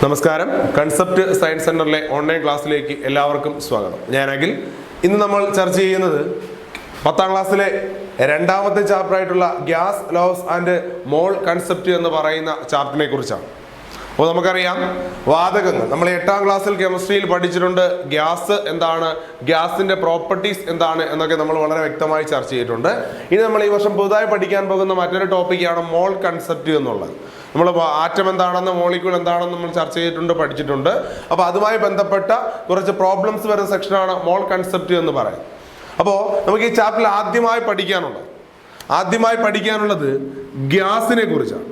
നമസ്കാരം. Concept science സെന്ററിലെ online ക്ലാസ്സിലേക്ക് എല്ലാവർക്കും സ്വാഗതം. ഞാൻ അഖിൽ. ഇന്ന് നമ്മൾ ചർച്ച ചെയ്യുന്നത് 10ാം ക്ലാസ്സിലെ രണ്ടാമത്തെ ചാപ്റ്റർ ആയിട്ടുള്ള gas loss and mall concept എന്ന് പറയുന്ന ചാപ്റ്ററിനെ കുറിച്ചാണ്. അപ്പോൾ നമുക്കറിയാം, വാതകങ്ങൾ നമ്മൾ 8ാം ക്ലാസ്സിൽ കെമിസ്ട്രിയിൽ പഠിച്ചിട്ടുണ്ട്. ഗ്യാസ് എന്താണ്, ഗ്യാസിന്റെ പ്രോപ്പർട്ടീസ് എന്താണ് എന്നൊക്കെ നമ്മൾ വളരെ വ്യക്തമായി ചർച്ച ചെയ്തിട്ടുണ്ട്. ഇനി നമ്മൾ ഈ വർഷം പുതുതായി പഠിക്കാൻ പോകുന്ന മറ്റൊരു ടോപ്പിക്കാണ് മോൾ കൺസെപ്റ്റ് എന്നുള്ളത്. നമ്മൾ ആറ്റം എന്താണെന്ന്, മോളിക്യൂൾ എന്താണെന്ന് നമ്മൾ ചർച്ച ചെയ്തിട്ടുണ്ട്, പഠിച്ചിട്ടുണ്ട്. അപ്പോൾ അതുമായി ബന്ധപ്പെട്ട കുറച്ച് പ്രോബ്ലംസ് വരുന്ന സെക്ഷനാണ് മോൾ കൺസെപ്റ്റ് എന്ന് പറയുന്നത്. അപ്പോൾ നമുക്ക് ഈ ചാപ്റ്ററിൽ ആദ്യമായി പഠിക്കാനുള്ളത് ഗ്യാസിനെ കുറിച്ചാണ്.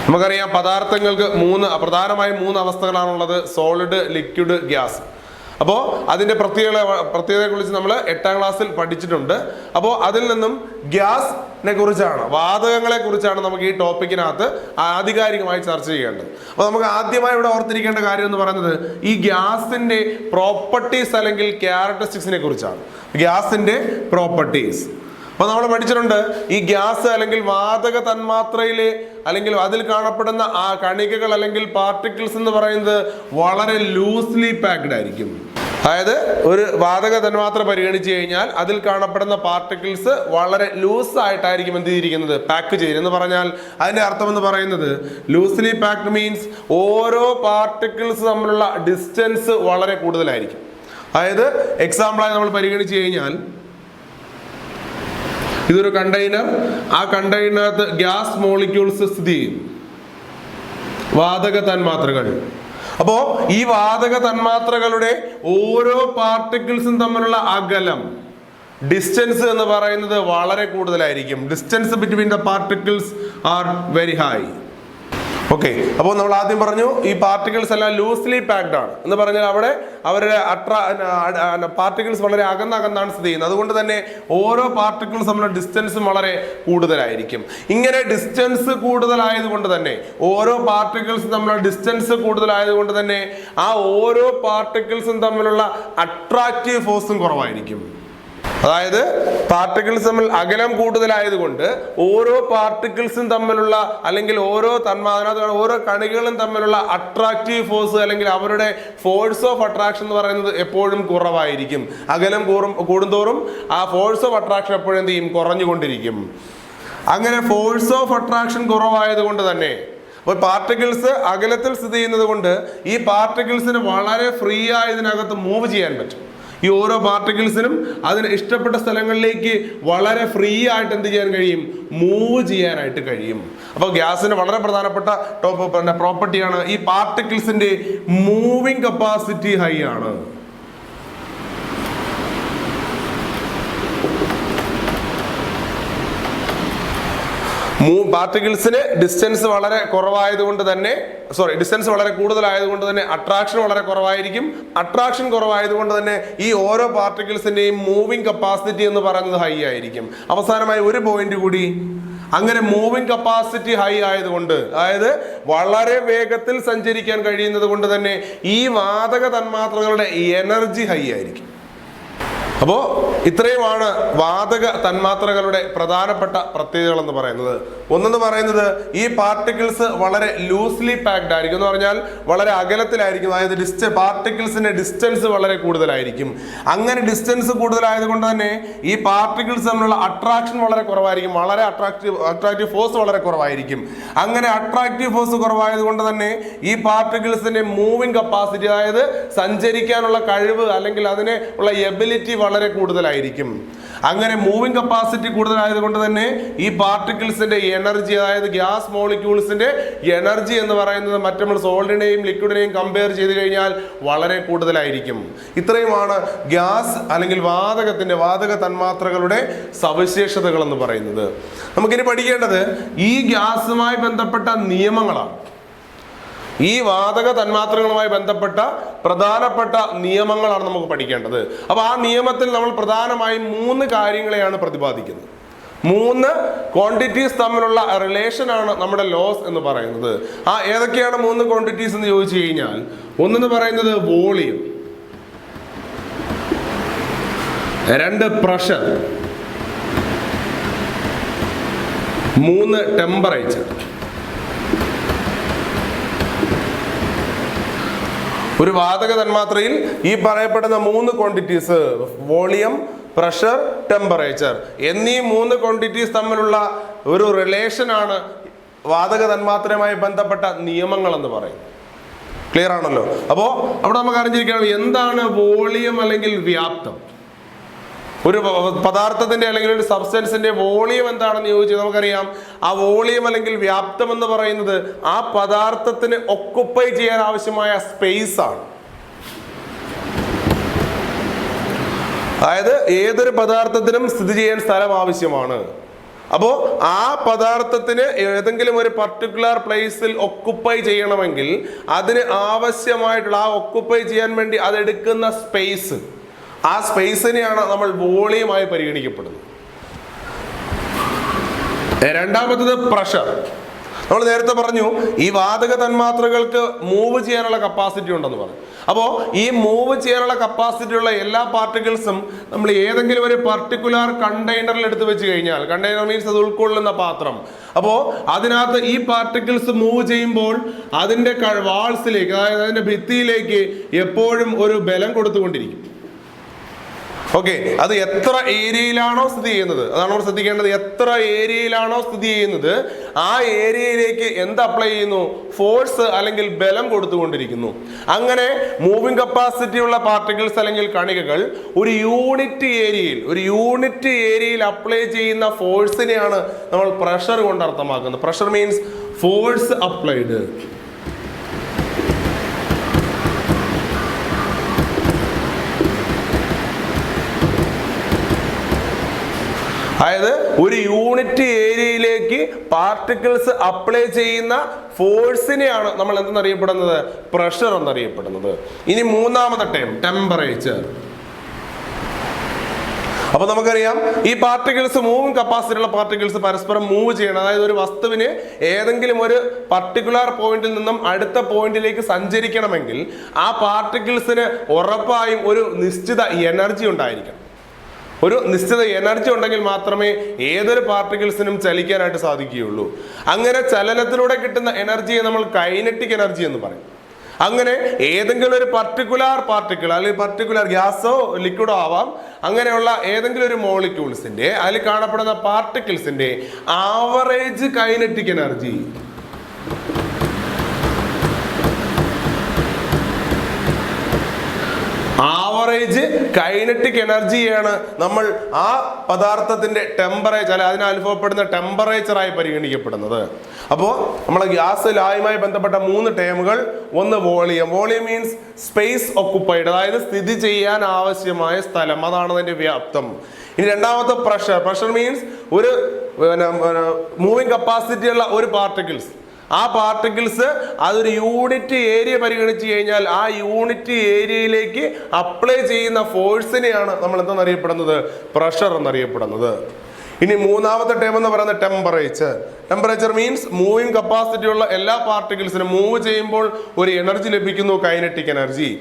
നമുക്കറിയാം, പദാർത്ഥങ്ങൾക്ക് പ്രധാനമായും മൂന്ന് അവസ്ഥകളാണുള്ളത്: സോളിഡ്, ലിക്വിഡ്, ഗ്യാസ്. അപ്പോൾ അതിൻ്റെ പ്രത്യേകതയെക്കുറിച്ച് നമ്മൾ 8ാം ക്ലാസ്സിൽ പഠിച്ചിട്ടുണ്ട്. അപ്പോൾ അതിൽ നിന്നും ഗ്യാസിനെ കുറിച്ചാണ്, വാതകങ്ങളെ കുറിച്ചാണ് നമുക്ക് ഈ ടോപ്പിക്കിനകത്ത് ആധികാരികമായി ചർച്ച ചെയ്യേണ്ടത്. അപ്പോൾ നമുക്ക് ആദ്യമായി ഇവിടെ ഓർത്തിരിക്കേണ്ട കാര്യം എന്ന് പറയുന്നത് ഈ ഗ്യാസിന്റെ പ്രോപ്പർട്ടീസ് അല്ലെങ്കിൽ ക്യാരക്ടറിസ്റ്റിക്സിനെ കുറിച്ചാണ്. ഗ്യാസിന്റെ പ്രോപ്പർട്ടീസ് അപ്പോൾ നമ്മൾ പഠിച്ചിട്ടുണ്ട്. ഈ ഗ്യാസ് അല്ലെങ്കിൽ വാതക തന്മാത്രയിലെ അല്ലെങ്കിൽ അതിൽ കാണപ്പെടുന്ന ആ കണികകൾ അല്ലെങ്കിൽ പാർട്ടിക്കിൾസ് എന്ന് പറയുന്നത് വളരെ ലൂസ്ലി പാക്ഡ് ആയിരിക്കും. അതായത് ഒരു വാതക തന്മാത്ര പരിഗണിച്ചു കഴിഞ്ഞാൽ അതിൽ കാണപ്പെടുന്ന പാർട്ടിക്കിൾസ് വളരെ ലൂസ് ആയിട്ടായിരിക്കും എന്ത് ചെയ്തിരിക്കുന്നത്, പാക്ക് ചെയ്യുന്നത്. എന്ന് പറഞ്ഞാൽ അതിന്റെ അർത്ഥം എന്ന് പറയുന്നത് ലൂസ്ലി പാക്ഡ് മീൻസ് ഓരോ പാർട്ടിക്കിൾസ് തമ്മിലുള്ള ഡിസ്റ്റൻസ് വളരെ കൂടുതലായിരിക്കും. അതായത് എക്സാമ്പിളായി നമ്മൾ പരിഗണിച്ചു കഴിഞ്ഞാൽ, ഇതൊരു കണ്ടെയ്നർ, ആ കണ്ടെയ്നറിനകത്ത് ഗ്യാസ് മോളിക്യൂൾസ് സ്ഥിതി ചെയ്യും, വാതക തന്മാത്രകൾ. അപ്പോ ഈ വാതക തന്മാത്രകളുടെ ഓരോ പാർട്ടിക്കിൾസും തമ്മിലുള്ള അകലം, ഡിസ്റ്റൻസ് എന്ന് പറയുന്നത് വളരെ കൂടുതലായിരിക്കും. Distance between the particles are very high. Okay, അപ്പോൾ നമ്മൾ ആദ്യം പറഞ്ഞു ഈ പാർട്ടിക്കിൾസ് എല്ലാം ലൂസ്ലി പാക്ഡ് ആണ് എന്ന് പറഞ്ഞാൽ അവിടെ അവരുടെ പാർട്ടിക്കിൾസ് വളരെ അകന്നാണ് സ്ഥിതി ചെയ്യുന്നത്. അതുകൊണ്ട് തന്നെ ഓരോ പാർട്ടിക്കിൾസ് തമ്മിലുള്ള ഡിസ്റ്റൻസും വളരെ കൂടുതലായിരിക്കും. ഇങ്ങനെ ഡിസ്റ്റൻസ് കൂടുതലായതുകൊണ്ട് തന്നെ, ഓരോ പാർട്ടിക്കിൾസ് തമ്മിലുള്ള ഡിസ്റ്റൻസ് കൂടുതലായതുകൊണ്ട് തന്നെ ആ ഓരോ പാർട്ടിക്കിൾസും തമ്മിലുള്ള അട്രാക്റ്റീവ് ഫോഴ്സും കുറവായിരിക്കും. അതായത് പാർട്ടിക്കിൾസ് തമ്മിൽ അകലം കൂടുതലായതുകൊണ്ട് ഓരോ പാർട്ടിക്കിൾസും തമ്മിലുള്ള അല്ലെങ്കിൽ ഓരോ കണികകളും തമ്മിലുള്ള അട്രാക്റ്റീവ് ഫോഴ്സ് അല്ലെങ്കിൽ അവരുടെ ഫോഴ്സ് ഓഫ് അട്രാക്ഷൻ എന്ന് പറയുന്നത് എപ്പോഴും കുറവായിരിക്കും. അകലം കൂടുന്തോറും ആ ഫോഴ്സ് ഓഫ് അട്രാക്ഷൻ എപ്പോഴും എന്ത് ചെയ്യും, കുറഞ്ഞുകൊണ്ടിരിക്കും. അങ്ങനെ ഫോഴ്സ് ഓഫ് അട്രാക്ഷൻ കുറവായതുകൊണ്ട് തന്നെ അപ്പോൾ പാർട്ടിക്കിൾസ് അകലത്തിൽ സ്ഥിതി ചെയ്യുന്നത് കൊണ്ട് ഈ പാർട്ടിക്കിൾസിന് വളരെ ഫ്രീ ആയി ഇതിനകത്ത് മൂവ് ചെയ്യാൻ പറ്റും. ഈ ഓരോ പാർട്ടിക്കിൾസിനും അതിന് ഇഷ്ടപ്പെട്ട സ്ഥലങ്ങളിലേക്ക് വളരെ ഫ്രീ ആയിട്ട് എന്ത് ചെയ്യാൻ കഴിയും, മൂവ് ചെയ്യാനായിട്ട് കഴിയും. അപ്പോൾ ഗ്യാസിന് വളരെ പ്രധാനപ്പെട്ട പ്രോപ്പർട്ടിയാണ് ഈ പാർട്ടിക്കിൾസിന്റെ മൂവിങ് കപ്പാസിറ്റി ഹൈ ആണ്. പാർട്ടിക്കിൾസിന് ഡിസ്റ്റൻസ് വളരെ കുറവായതുകൊണ്ട് തന്നെ ഡിസ്റ്റൻസ് വളരെ കൂടുതലായതുകൊണ്ട് തന്നെ അട്രാക്ഷൻ വളരെ കുറവായിരിക്കും. അട്രാക്ഷൻ കുറവായതുകൊണ്ട് തന്നെ ഈ ഓരോ പാർട്ടിക്കിൾസിന്റെയും മൂവിങ് കപ്പാസിറ്റി എന്ന് പറയുന്നത് ഹൈ ആയിരിക്കും. അവസാനമായി ഒരു പോയിന്റ് കൂടി, അങ്ങനെ മൂവിങ് കപ്പാസിറ്റി ഹൈ ആയതുകൊണ്ട്, അതായത് വളരെ വേഗത്തിൽ സഞ്ചരിക്കാൻ കഴിയുന്നത് കൊണ്ട് തന്നെ ഈ വാതക തന്മാത്രകളുടെ എനർജി ഹൈ ആയിരിക്കും. അപ്പോൾ ഇത്രയുമാണ് വാതക തന്മാത്രകളുടെ പ്രധാനപ്പെട്ട പ്രത്യേകതകൾ എന്ന് പറയുന്നത്. ഒന്നെന്ന് പറയുന്നത് ഈ പാർട്ടിക്കിൾസ് വളരെ ലൂസ്ലി പാക്ഡ് ആയിരിക്കും. എന്ന് പറഞ്ഞാൽ വളരെ അകലത്തിലായിരിക്കും. അതായത് പാർട്ടിക്കിൾസിന്റെ ഡിസ്റ്റൻസ് വളരെ കൂടുതലായിരിക്കും. അങ്ങനെ ഡിസ്റ്റൻസ് കൂടുതലായതുകൊണ്ട് തന്നെ ഈ പാർട്ടിക്കിൾസ് തമ്മിലുള്ള അട്രാക്ഷൻ വളരെ കുറവായിരിക്കും. വളരെ അട്രാക്റ്റീവ് ഫോഴ്സ് വളരെ കുറവായിരിക്കും. അങ്ങനെ അട്രാക്റ്റീവ് ഫോഴ്സ് കുറവായതുകൊണ്ട് തന്നെ ഈ പാർട്ടിക്കിൾസിന്റെ മൂവിങ് കപ്പാസിറ്റി, അതായത് സഞ്ചരിക്കാനുള്ള കഴിവ് അല്ലെങ്കിൽ അതിനെ ഉള്ള എബിലിറ്റി വളരെ കൂടുതലായിരിക്കും. അങ്ങനെ മൂവിങ് കപ്പാസിറ്റി കൂടുതലായതുകൊണ്ട് തന്നെ ഈ പാർട്ടിക്കിൾസിന്റെ എനർജി, അതായത് ഗ്യാസ് മോളിക്യൂൾസിന്റെ എനർജി എന്ന് പറയുന്നത് നമ്മൾ സോളിഡിനെയും ലിക്വിഡിനെയും കമ്പയർ ചെയ്ത് കഴിഞ്ഞാൽ വളരെ കൂടുതലായിരിക്കും. ഇത്രയുമാണ് ഗ്യാസ് അല്ലെങ്കിൽ വാതക തന്മാത്രകളുടെ സവിശേഷതകൾ എന്ന് പറയുന്നത്. നമുക്കിനി പഠിക്കേണ്ടത് ഈ ഗ്യാസുമായി ബന്ധപ്പെട്ട നിയമങ്ങളാണ്. ഈ വാതക തന്മാത്രകളുമായി ബന്ധപ്പെട്ട പ്രധാനപ്പെട്ട നിയമങ്ങളാണ് നമുക്ക് പഠിക്കേണ്ടത്. അപ്പോൾ ആ നിയമത്തിൽ നമ്മൾ പ്രധാനമായും 3 കാര്യങ്ങളെയാണ് പ്രതിപാദിക്കുന്നത്. 3 ക്വാണ്ടിറ്റീസ് തമ്മിലുള്ള റിലേഷൻ ആണ് നമ്മുടെ ലോസ് എന്ന് പറയുന്നത്. ഏതൊക്കെയാണ് 3 ക്വാണ്ടിറ്റീസ് എന്ന് ചോദിച്ചു കഴിഞ്ഞാൽ, ഒന്നെന്ന് പറയുന്നത് വോളിയം, 2 പ്രഷർ, 3 ടെമ്പറേച്ചർ. ഒരു വാതക തന്മാത്രയിൽ ഈ പറയപ്പെടുന്ന 3 ക്വാണ്ടിറ്റീസ് വോളിയം, പ്രഷർ, ടെമ്പറേച്ചർ എന്നീ 3 ക്വാണ്ടിറ്റീസ് തമ്മിലുള്ള ഒരു റിലേഷനാണ് വാതക തന്മാത്രയുമായി ബന്ധപ്പെട്ട നിയമങ്ങൾ എന്ന് പറയുന്നത്. ക്ലിയർ ആണല്ലോ? അപ്പോൾ അവിടെ നമുക്ക് അറിഞ്ഞിരിക്കണം എന്താണ് വോളിയം അല്ലെങ്കിൽ വ്യാപ്തം. ഒരു പദാർത്ഥത്തിന്റെ അല്ലെങ്കിൽ ഒരു സബ്സ്റ്റൻസിന്റെ വോളിയം എന്താണെന്ന് ചോദിച്ചാൽ നമുക്കറിയാം ആ വോളിയം അല്ലെങ്കിൽ വ്യാപ്തം എന്ന് പറയുന്നത് ആ പദാർത്ഥത്തിന് ഒക്കുപ്പൈ ചെയ്യാൻ ആവശ്യമായ സ്പേസ് ആണ്. അതായത് ഏതൊരു പദാർത്ഥത്തിനും സ്ഥിതി ചെയ്യാൻ സ്ഥലം ആവശ്യമാണ്. അപ്പോൾ ആ പദാർത്ഥത്തിന് ഏതെങ്കിലും ഒരു പർട്ടിക്കുലർ പ്ലേസിൽ ഒക്കുപ്പൈ ചെയ്യണമെങ്കിൽ അതിന് ആവശ്യമായിട്ടുള്ള ആ ഒക്കുപ്പൈ ചെയ്യാൻ വേണ്ടി അതെടുക്കുന്ന സ്പേസ്, ആ സ്പേസിനെയാണ് നമ്മൾ വോളിയമായി പരിഗണിക്കപ്പെടുന്നത്. രണ്ടാമത്തത് പ്രഷർ. നമ്മൾ നേരത്തെ പറഞ്ഞു ഈ വാതക തന്മാത്രകൾക്ക് മൂവ് ചെയ്യാനുള്ള കപ്പാസിറ്റി ഉണ്ടെന്ന് പറഞ്ഞു. അപ്പോൾ ഈ മൂവ് ചെയ്യാനുള്ള കപ്പാസിറ്റി ഉള്ള എല്ലാ പാർട്ടിക്കിൾസും നമ്മൾ ഏതെങ്കിലും ഒരു പർട്ടിക്കുലർ കണ്ടെയ്നറിൽ എടുത്ത് വെച്ച് കഴിഞ്ഞാൽ, കണ്ടെയ്നർ മീൻസ് അത് ഉൾക്കൊള്ളുന്ന പാത്രം, അപ്പോൾ അതിനകത്ത് ഈ പാർട്ടിക്കിൾസ് മൂവ് ചെയ്യുമ്പോൾ അതിൻ്റെ വാൾസിലേക്ക്, അതായത് അതിൻ്റെ ഭിത്തിയിലേക്ക് എപ്പോഴും ഒരു ബലം കൊടുത്തുകൊണ്ടിരിക്കും. ഓക്കെ, അത് എത്ര ഏരിയയിലാണോ സ്ഥിതി ചെയ്യുന്നത്, അതാണ് നമ്മൾ ശ്രദ്ധിക്കേണ്ടത്. എത്ര ഏരിയയിലാണോ സ്ഥിതി ചെയ്യുന്നത് ആ ഏരിയയിലേക്ക് എന്ത് അപ്ലൈ ചെയ്യുന്നു? ഫോഴ്സ് അല്ലെങ്കിൽ ബലം കൊടുത്തുകൊണ്ടിരിക്കുന്നു. അങ്ങനെ മൂവിങ് കപ്പാസിറ്റി ഉള്ള പാർട്ടിക്കിൾസ് അല്ലെങ്കിൽ കണികകൾ ഒരു യൂണിറ്റ് ഏരിയയിൽ അപ്ലൈ ചെയ്യുന്ന ഫോഴ്സിനെയാണ് നമ്മൾ പ്രഷർ കൊണ്ട് അർത്ഥമാക്കുന്നത്. Pressure means force applied. അതായത് ഒരു യൂണിറ്റ് ഏരിയയിലേക്ക് പാർട്ടിക്കിൾസ് അപ്ലൈ ചെയ്യുന്ന ഫോഴ്സിനെയാണ് നമ്മൾ എന്തെന്നറിയപ്പെടുന്നത്? പ്രഷർ എന്നറിയപ്പെടുന്നത്. ഇനി മൂന്നാമത്തെ ടേം ടെമ്പറേച്ചർ. അപ്പൊ നമുക്കറിയാം ഈ പാർട്ടിക്കിൾസ്, മൂവിങ് കപ്പാസിറ്റി ഉള്ള പാർട്ടിക്കിൾസ് പരസ്പരം മൂവ് ചെയ്യണം. അതായത് ഒരു വസ്തുവിന് ഏതെങ്കിലും ഒരു പർട്ടിക്കുലർ പോയിന്റിൽ നിന്നും അടുത്ത പോയിന്റിലേക്ക് സഞ്ചരിക്കണമെങ്കിൽ ആ പാർട്ടിക്കിൾസിന് ഉറപ്പായും ഒരു നിശ്ചിത എനർജി ഉണ്ടായിരിക്കണം. ഒരു നിശ്ചിത എനർജി ഉണ്ടെങ്കിൽ മാത്രമേ ഏതൊരു പാർട്ടിക്കിൾസിനും ചലിക്കാനായിട്ട് സാധിക്കുകയുള്ളൂ. അങ്ങനെ ചലനത്തിലൂടെ കിട്ടുന്ന എനർജിയെ നമ്മൾ കൈനറ്റിക് എനർജി എന്ന് പറയും. അങ്ങനെ ഏതെങ്കിലും ഒരു പർട്ടിക്കുലർ പാർട്ടിക്കിൾ അല്ലെങ്കിൽ പർട്ടിക്കുലർ ഗ്യാസോ ലിക്വിഡോ ആവാം, അങ്ങനെയുള്ള ഏതെങ്കിലും ഒരു മോളിക്യൂൾസിന്റെ, അതിൽ കാണപ്പെടുന്ന പാർട്ടിക്കിൾസിന്റെ average kinetic energy, average kinetic എനർജിയാണ് നമ്മൾ ആ പദാർത്ഥത്തിന്റെ ടെമ്പറേച്ചർ, അതിന് അനുഭവപ്പെടുന്ന ടെമ്പറേച്ചറായി പരിഗണിക്കപ്പെടുന്നത്. അപ്പോൾ നമ്മളെ ഗ്യാസ് ലായുമായി ബന്ധപ്പെട്ട 3 ടേമുകൾ. ഒന്ന് volume. Volume means space occupied, അതായത് സ്ഥിതി ചെയ്യാൻ ആവശ്യമായ സ്ഥലം, അതാണ് അതിന്റെ വ്യാപ്തം. ഇനി രണ്ടാമത്തെ പ്രഷർ. പ്രഷർ മീൻസ് ഒരു മൂവിങ് കപ്പാസിറ്റി ഉള്ള ഒരു പാർട്ടിക്കിൾസ്, ആ പാർട്ടിക്കിൾസ് അതൊരു യൂണിറ്റ് ഏരിയ പരിഗണിച്ചു കഴിഞ്ഞാൽ ആ യൂണിറ്റ് ഏരിയയിലേക്ക് അപ്ലൈ ചെയ്യുന്ന ഫോഴ്സിനെയാണ് നമ്മൾ എന്തെന്നറിയപ്പെടുന്നത്? പ്രഷർ എന്നറിയപ്പെടുന്നത്. ഇനി മൂന്നാമത്തെ ടേം എന്ന് പറയുന്നത് temperature. Temperature means moving capacity ഉള്ള എല്ലാ പാർട്ടിക്കിൾസിനും മൂവ് ചെയ്യുമ്പോൾ ഒരു എനർജി ലഭിക്കുന്നു, കൈനറ്റിക് എനർജി.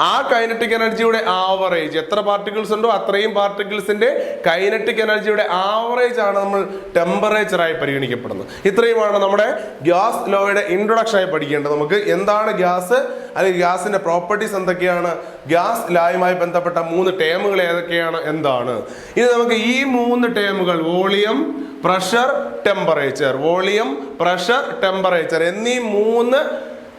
ആ കൈനറ്റിക് എനർജിയുടെ ആവറേജ്, എത്ര പാർട്ടിക്കിൾസ് ഉണ്ടോ അത്രയും പാർട്ടിക്കിൾസിന്റെ കൈനറ്റിക് എനർജിയുടെ ആവറേജ് ആണ് നമ്മൾ ടെമ്പറേച്ചറായി പരിഗണിക്കപ്പെടുന്നത്. ഇത്രയുമാണ് നമ്മുടെ ഗ്യാസ് ലോയുടെ ഇൻട്രൊഡക്ഷൻ ആയി പഠിക്കേണ്ടത്. നമുക്ക് എന്താണ് ഗ്യാസ്, അല്ലെങ്കിൽ ഗ്യാസിന്റെ പ്രോപ്പർട്ടീസ് എന്തൊക്കെയാണ്, ഗ്യാസ് ലായുമായി ബന്ധപ്പെട്ട 3 ടേമുകൾ ഏതൊക്കെയാണ്, എന്താണ്. ഇനി നമുക്ക് ഈ 3 ടേമുകൾ volume, pressure, temperature, volume, pressure, temperature എന്നീ 3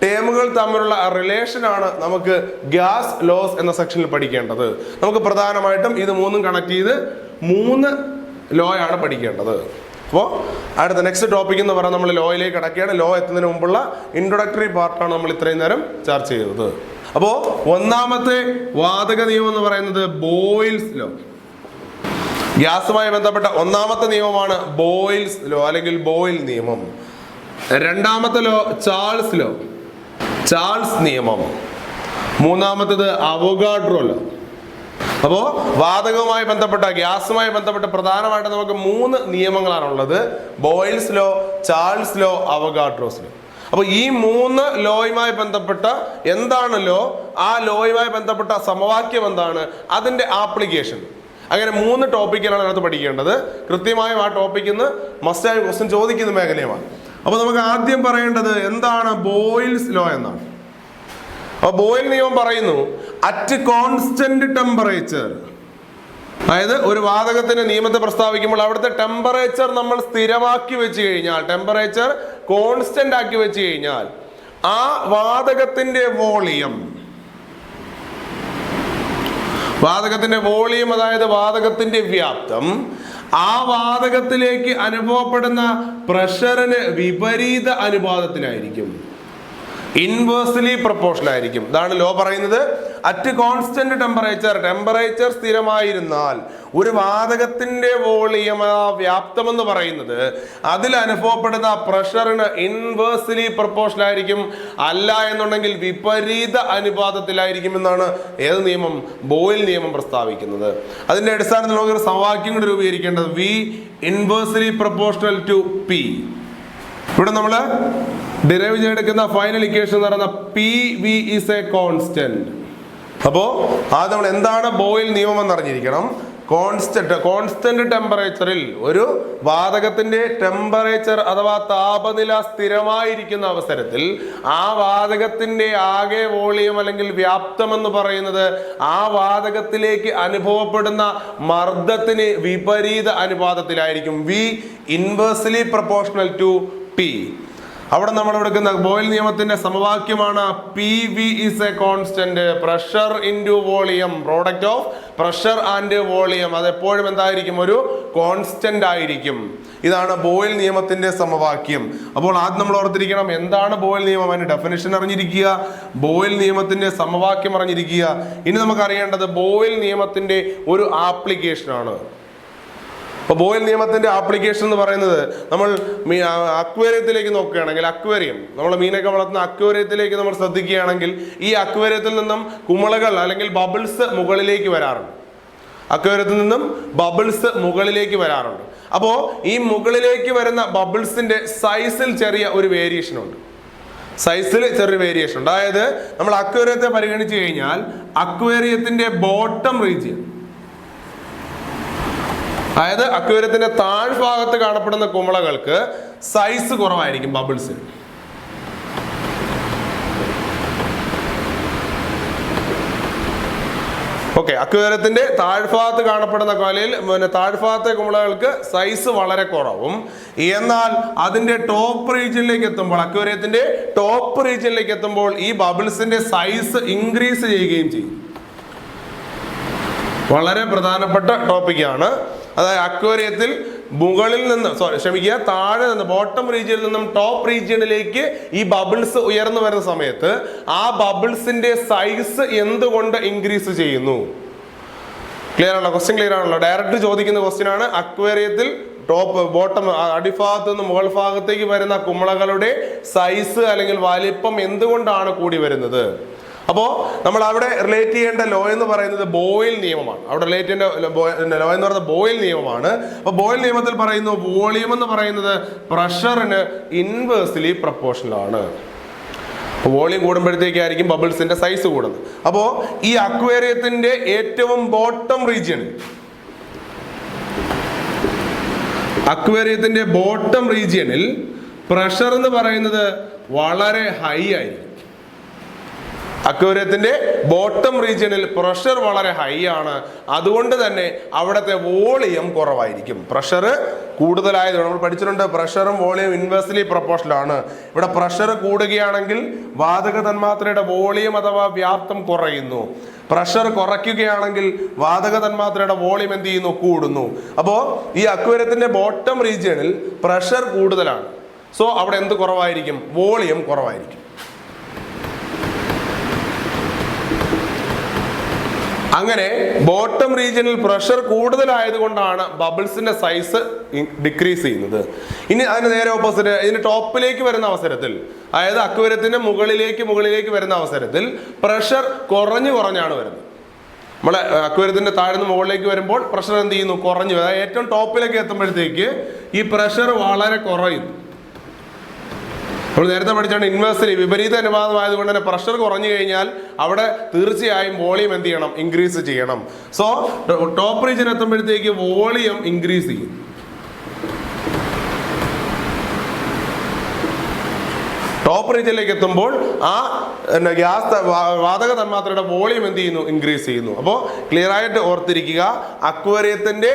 ടേമുകൾ തമ്മിലുള്ള റിലേഷനാണ് നമുക്ക് ഗ്യാസ് ലോസ് എന്ന സെക്ഷനിൽ പഠിക്കേണ്ടത്. നമുക്ക് പ്രധാനമായിട്ടും ഇത് 3ഉം കണക്ട് ചെയ്ത് 3 ലോയാണ് പഠിക്കേണ്ടത്. അപ്പോൾ അടുത്ത നെക്സ്റ്റ് ടോപ്പിക് എന്ന് പറഞ്ഞാൽ നമ്മൾ ലോയിലേക്ക് കടക്കുകയാണ്. ലോ എത്തുന്നതിന് മുമ്പുള്ള ഇൻട്രൊഡക്ടറി പാർട്ടാണ് നമ്മൾ ഇത്രയും നേരം ചർച്ച ചെയ്തത്. അപ്പോൾ ഒന്നാമത്തെ വാതക നിയമം എന്ന് പറയുന്നത് ബോയിൽസ് ലോ. ഗ്യാസുമായി ബന്ധപ്പെട്ട ഒന്നാമത്തെ നിയമമാണ് ബോയിൽസ് ലോ അല്ലെങ്കിൽ ബോയിൽ നിയമം. രണ്ടാമത്തെ ലോ ചാൾസ് നിയമം. മൂന്നാമത്തേത് അവോഗാഡ്രോ ലോ. അപ്പോൾ വാതകവുമായി ബന്ധപ്പെട്ട, ഗ്യാസുമായി ബന്ധപ്പെട്ട പ്രധാനമായിട്ട് നമുക്ക് 3 നിയമങ്ങളാണുള്ളത്: Boyle's law, Charles law, Avogadro's law. അപ്പോൾ ഈ 3 ലോയുമായി ബന്ധപ്പെട്ട എന്താണ് ലോ, ആ ലോയുമായി ബന്ധപ്പെട്ട സമവാക്യം എന്താണ്, അതിന്റെ ആപ്ലിക്കേഷൻ, അങ്ങനെ 3 ടോപ്പിക്കുകളാണ് അതിനകത്ത് പഠിക്കേണ്ടത്. കൃത്യമായും ആ ടോപ്പിക്കിൽ നിന്ന് മസ്റ്റായി ക്വസ്റ്റ്യൻ ചോദിക്കുന്ന മേഖലയുമാണ്. അപ്പോൾ നമുക്ക് ആദ്യം പറയേണ്ടത് എന്താണ് ബോയിൽസ് ലോ എന്നാണ്. അപ്പൊ ബോയിൽ നിയമം പറയുന്നു അറ്റ് കോൺസ്റ്റന്റ് ടെമ്പറേച്ചർ, അതായത് ഒരു വാതകത്തിന്റെ നിയമത്തെ പ്രസ്താവിക്കുമ്പോൾ അവിടുത്തെ ടെമ്പറേച്ചർ നമ്മൾ സ്ഥിരമാക്കി വെച്ച് കഴിഞ്ഞാൽ, ടെമ്പറേച്ചർ കോൺസ്റ്റന്റ് ആക്കി വെച്ച് കഴിഞ്ഞാൽ ആ വാതകത്തിന്റെ വോളിയം, അതായത് വാതകത്തിന്റെ വ്യാപ്തം ആ വാതകത്തിലേക്ക് അനുഭവപ്പെടുന്ന പ്രഷറിന് വിപരീത അനുപാതത്തിലായിരിക്കും, ഇൻവേഴ്സ്ലി പ്രൊപ്പോർഷണൽ ആയിരിക്കും. ഇതാണ് ലോ പറയുന്നത്. അറ്റ് കോൺസ്റ്റന്റ് ടെമ്പറേച്ചർ സ്ഥിരമായിരുന്നാൽ ഒരു വാതകത്തിന്റെ വോളിയം, ആ വ്യാപ്തം എന്ന് പറയുന്നത് അതിൽ അനുഭവപ്പെടുന്ന പ്രഷറിന് ഇൻവേഴ്സ്ലി പ്രൊപ്പോർഷണൽ ആയിരിക്കും, അല്ല എന്നുണ്ടെങ്കിൽ വിപരീത അനുപാതത്തിലായിരിക്കും എന്നാണ് ഏത് നിയമം? ബോയിൽ നിയമം പ്രസ്താവിക്കുന്നത്. അതിന്റെ അടിസ്ഥാനത്തിൽ നമുക്കൊരു സമവാക്യം കൂടി രൂപീകരിക്കേണ്ടത് V inversely proportional to P. ഇവിടെ നമ്മൾ ഡിറൈവ് ചെയ്തെടുക്കുന്ന ഫൈനൽ ഇക്വേഷൻ എന്ന് പറയുന്ന PV ഈസ് എ കോൺസ്റ്റന്റ്. അപ്പോ ആദ്യം നമ്മൾ എന്താണ് ബോയിൽ നിയമം എന്ന് അറിഞ്ഞിരിക്കണം. കോൺസ്റ്റന്റ് ടെമ്പറേച്ചറിൽ ഒരു വാതകത്തിന്റെ ടെമ്പറേച്ചർ അഥവാ താപനില സ്ഥിരമായിരിക്കുന്ന അവസരത്തിൽ ആ വാതകത്തിന്റെ ആകെ വോളിയം അല്ലെങ്കിൽ വ്യാപ്തം എന്ന് പറയുന്നത് ആ വാതകത്തിലേക്ക് അനുഭവപ്പെടുന്ന മർദ്ദത്തിന് വിപരീത അനുപാതത്തിലായിരിക്കും, V inversely proportional to P. അവിടെ നമ്മൾ എടുക്കുന്ന ബോയിൽ നിയമത്തിന്റെ സമവാക്യമാണ് PV is a constant, pressure into volume, product of pressure and volume. അത് എപ്പോഴും എന്തായിരിക്കും? ഒരു കോൺസ്റ്റന്റ് ആയിരിക്കും. ഇതാണ് ബോയിൽ നിയമത്തിന്റെ സമവാക്യം. അപ്പോൾ ആദ്യം നമ്മൾ ഓർത്തിരിക്കണം എന്താണ് ബോയിൽ നിയമം, അതിന്റെ ഡെഫിനിഷൻ അറിഞ്ഞിരിക്കുക, ബോയിൽ നിയമത്തിന്റെ സമവാക്യം അറിഞ്ഞിരിക്കുക. ഇനി നമുക്ക് അറിയേണ്ടത് ബോയിൽ നിയമത്തിന്റെ ഒരു ആപ്ലിക്കേഷൻ ആണ്. അപ്പൊ ബോയിൽ നിയമത്തിന്റെ ആപ്ലിക്കേഷൻ എന്ന് പറയുന്നത്, നമ്മൾ അക്വേറിയത്തിലേക്ക് നോക്കുകയാണെങ്കിൽ, നമ്മൾ മീനൊക്കെ വളർത്തുന്ന അക്വേറിയത്തിലേക്ക് നമ്മൾ ശ്രദ്ധിക്കുകയാണെങ്കിൽ ഈ അക്വേറിയത്തിൽ നിന്നും കുമിളകൾ അല്ലെങ്കിൽ ബബിൾസ് മുകളിലേക്ക് വരാറുണ്ട്. അപ്പോൾ ഈ മുകളിലേക്ക് വരുന്ന ബബിൾസിന്റെ സൈസിൽ ചെറിയൊരു വേരിയേഷൻ ഉണ്ട്. അതായത് നമ്മൾ അക്വേറിയത്തെ പരിഗണിച്ചു കഴിഞ്ഞാൽ അക്വേറിയത്തിന്റെ ബോട്ടം റീജിയൻ, അതായത് അക്വേറിയത്തിന്റെ താഴ്ഭാഗത്ത് കാണപ്പെടുന്ന കുമിളകൾക്ക് സൈസ് കുറവായിരിക്കും ബബിൾസിന്. അക്വേറിയത്തിന്റെ താഴ്ഭാഗത്ത് കാണപ്പെടുന്ന താഴ്ഭാഗത്തെ കുമിളകൾക്ക് സൈസ് വളരെ കുറവും, എന്നാൽ അതിന്റെ ടോപ്പ് റീജിയനിലേക്ക് എത്തുമ്പോൾ, അക്വേറിയത്തിന്റെ ടോപ്പ് റീജിയനിലേക്ക് എത്തുമ്പോൾ ഈ ബബിൾസിന്റെ സൈസ് ഇൻക്രീസ് ചെയ്യുകയും ചെയ്യും. വളരെ പ്രധാനപ്പെട്ട ടോപ്പിക്കാണ്. അതായത് അക്വേറിയത്തിൽ മുകളിൽ നിന്ന് താഴെ നിന്ന് ബോട്ടം റീജിയനിൽ നിന്നും ടോപ്പ് റീജിയനിലേക്ക് ഈ ബബിൾസ് ഉയർന്നു വരുന്ന സമയത്ത് ആ ബബിൾസിന്റെ സൈസ് എന്തുകൊണ്ട് ഇൻക്രീസ് ചെയ്യുന്നു? ക്ലിയർ ആണല്ലോ? ക്വസ്റ്റ്യൻ ക്ലിയർ ആണല്ലോ? ഡയറക്റ്റ് ചോദിക്കുന്ന ക്വസ്റ്റ്യൻ ആണ്. അക്വേറിയത്തിൽ ബോട്ടം അടിഭാഗത്ത് നിന്ന് മുകൾ ഭാഗത്തേക്ക് വരുന്ന കുമിളകളുടെ സൈസ് അല്ലെങ്കിൽ വലിപ്പം എന്തുകൊണ്ടാണ് കൂടി വരുന്നത്? അപ്പോൾ നമ്മൾ അവിടെ റിലേറ്റ് ചെയ്യേണ്ട ലോ എന്ന് പറയുന്നത് ബോയിൽ നിയമമാണ്. അവിടെ റിലേറ്റ് ചെയ്യേണ്ട ലോ എന്ന് പറയുന്നത് ബോയിൽ നിയമമാണ്. അപ്പോൾ ബോയിൽ നിയമത്തിൽ പറയുന്നു വോളിയം എന്ന് പറയുന്നത് പ്രഷറിന് ഇൻവേഴ്സ്ലി പ്രൊപ്പോർഷണൽ ആണ്. വോളിയം കൂടുമ്പോഴത്തേക്കായിരിക്കും ബബിൾസിന്റെ സൈസ് കൂടുന്നത്. അപ്പോൾ ഈ അക്വേറിയത്തിന്റെ ഏറ്റവും ബോട്ടം റീജിയനിൽ പ്രഷർ എന്ന് പറയുന്നത് വളരെ ഹൈ ആയിരിക്കും. അക്വേറിയത്തിന്റെ ബോട്ടം റീജിയനിൽ പ്രഷർ വളരെ ഹൈ ആണ്. അതുകൊണ്ട് തന്നെ അവിടുത്തെ വോളിയം കുറവായിരിക്കും. പ്രഷർ കൂടുതലായതുകൊണ്ട് നമ്മൾ പഠിച്ചിട്ടുണ്ട് പ്രഷറും വോളിയം ഇൻവേഴ്സ്ലി പ്രൊപ്പോർഷണൽ ആണ്. ഇവിടെ പ്രഷർ കൂടുകയാണെങ്കിൽ വാതക തന്മാത്രയുടെ വോളിയം അഥവാ വ്യാപ്തം കുറയുന്നു. പ്രഷർ കുറയ്ക്കുകയാണെങ്കിൽ വാതക തന്മാത്രയുടെ വോളിയം എന്ത് ചെയ്യുന്നു? കൂടുന്നു. അപ്പോൾ ഈ അക്വേറിയത്തിന്റെ ബോട്ടം റീജിയനിൽ പ്രഷർ കൂടുതലാണ്. സോ അവിടെ എന്ത് കുറവായിരിക്കും? വോളിയം കുറവായിരിക്കും. അങ്ങനെ ബോട്ടം റീജിയനിൽ പ്രഷർ കൂടുതലായതുകൊണ്ടാണ് ബബിൾസിന്റെ സൈസ് ഡിക്രീസ് ചെയ്യുന്നത്. ഇനി അതിന് നേരെ ഓപ്പോസിറ്റ്, ഇതിന്റെ ടോപ്പിലേക്ക് വരുന്ന അവസരത്തിൽ, അതായത് അക്വേറിയത്തിന്റെ മുകളിലേക്ക് വരുന്ന അവസരത്തിൽ പ്രഷർ കുറഞ്ഞാണ് വരുന്നത്. നമ്മളെ അക്വേറിയത്തിന്റെ താഴ്ന്ന് മുകളിലേക്ക് വരുമ്പോൾ പ്രഷർ എന്ത് ചെയ്യുന്നു? കുറഞ്ഞു. അതായത് ഏറ്റവും ടോപ്പിലേക്ക് എത്തുമ്പോഴത്തേക്ക് ഈ പ്രഷർ വളരെ കുറയുന്നു. നമ്മൾ നേരത്തെ പഠിച്ചാണ് ഇൻവേഴ്സ്ലി വിപരീത അനുപാതമായതുകൊണ്ട് തന്നെ പ്രഷർ കുറഞ്ഞു കഴിഞ്ഞാൽ അവിടെ തീർച്ചയായും വോളിയം എന്ത് ചെയ്യണം? ഇൻക്രീസ് ചെയ്യണം. സോ ടോപ്പ് റീജിയൻ എത്തുമ്പോഴത്തേക്ക് വോളിയം ഇൻക്രീസ് ചെയ്യും. ടോപ്പ് റീജിയനിലേക്ക് എത്തുമ്പോൾ ആ ഗ്യാസ് വാതക തന്മാത്രയുടെ വോളിയം എന്ത് ചെയ്യുന്നു? ഇൻക്രീസ് ചെയ്യുന്നു. അപ്പോൾ ക്ലിയർ ആയിട്ട് ഓർത്തിരിക്കുക, അക്വേറിയത്തിന്റെ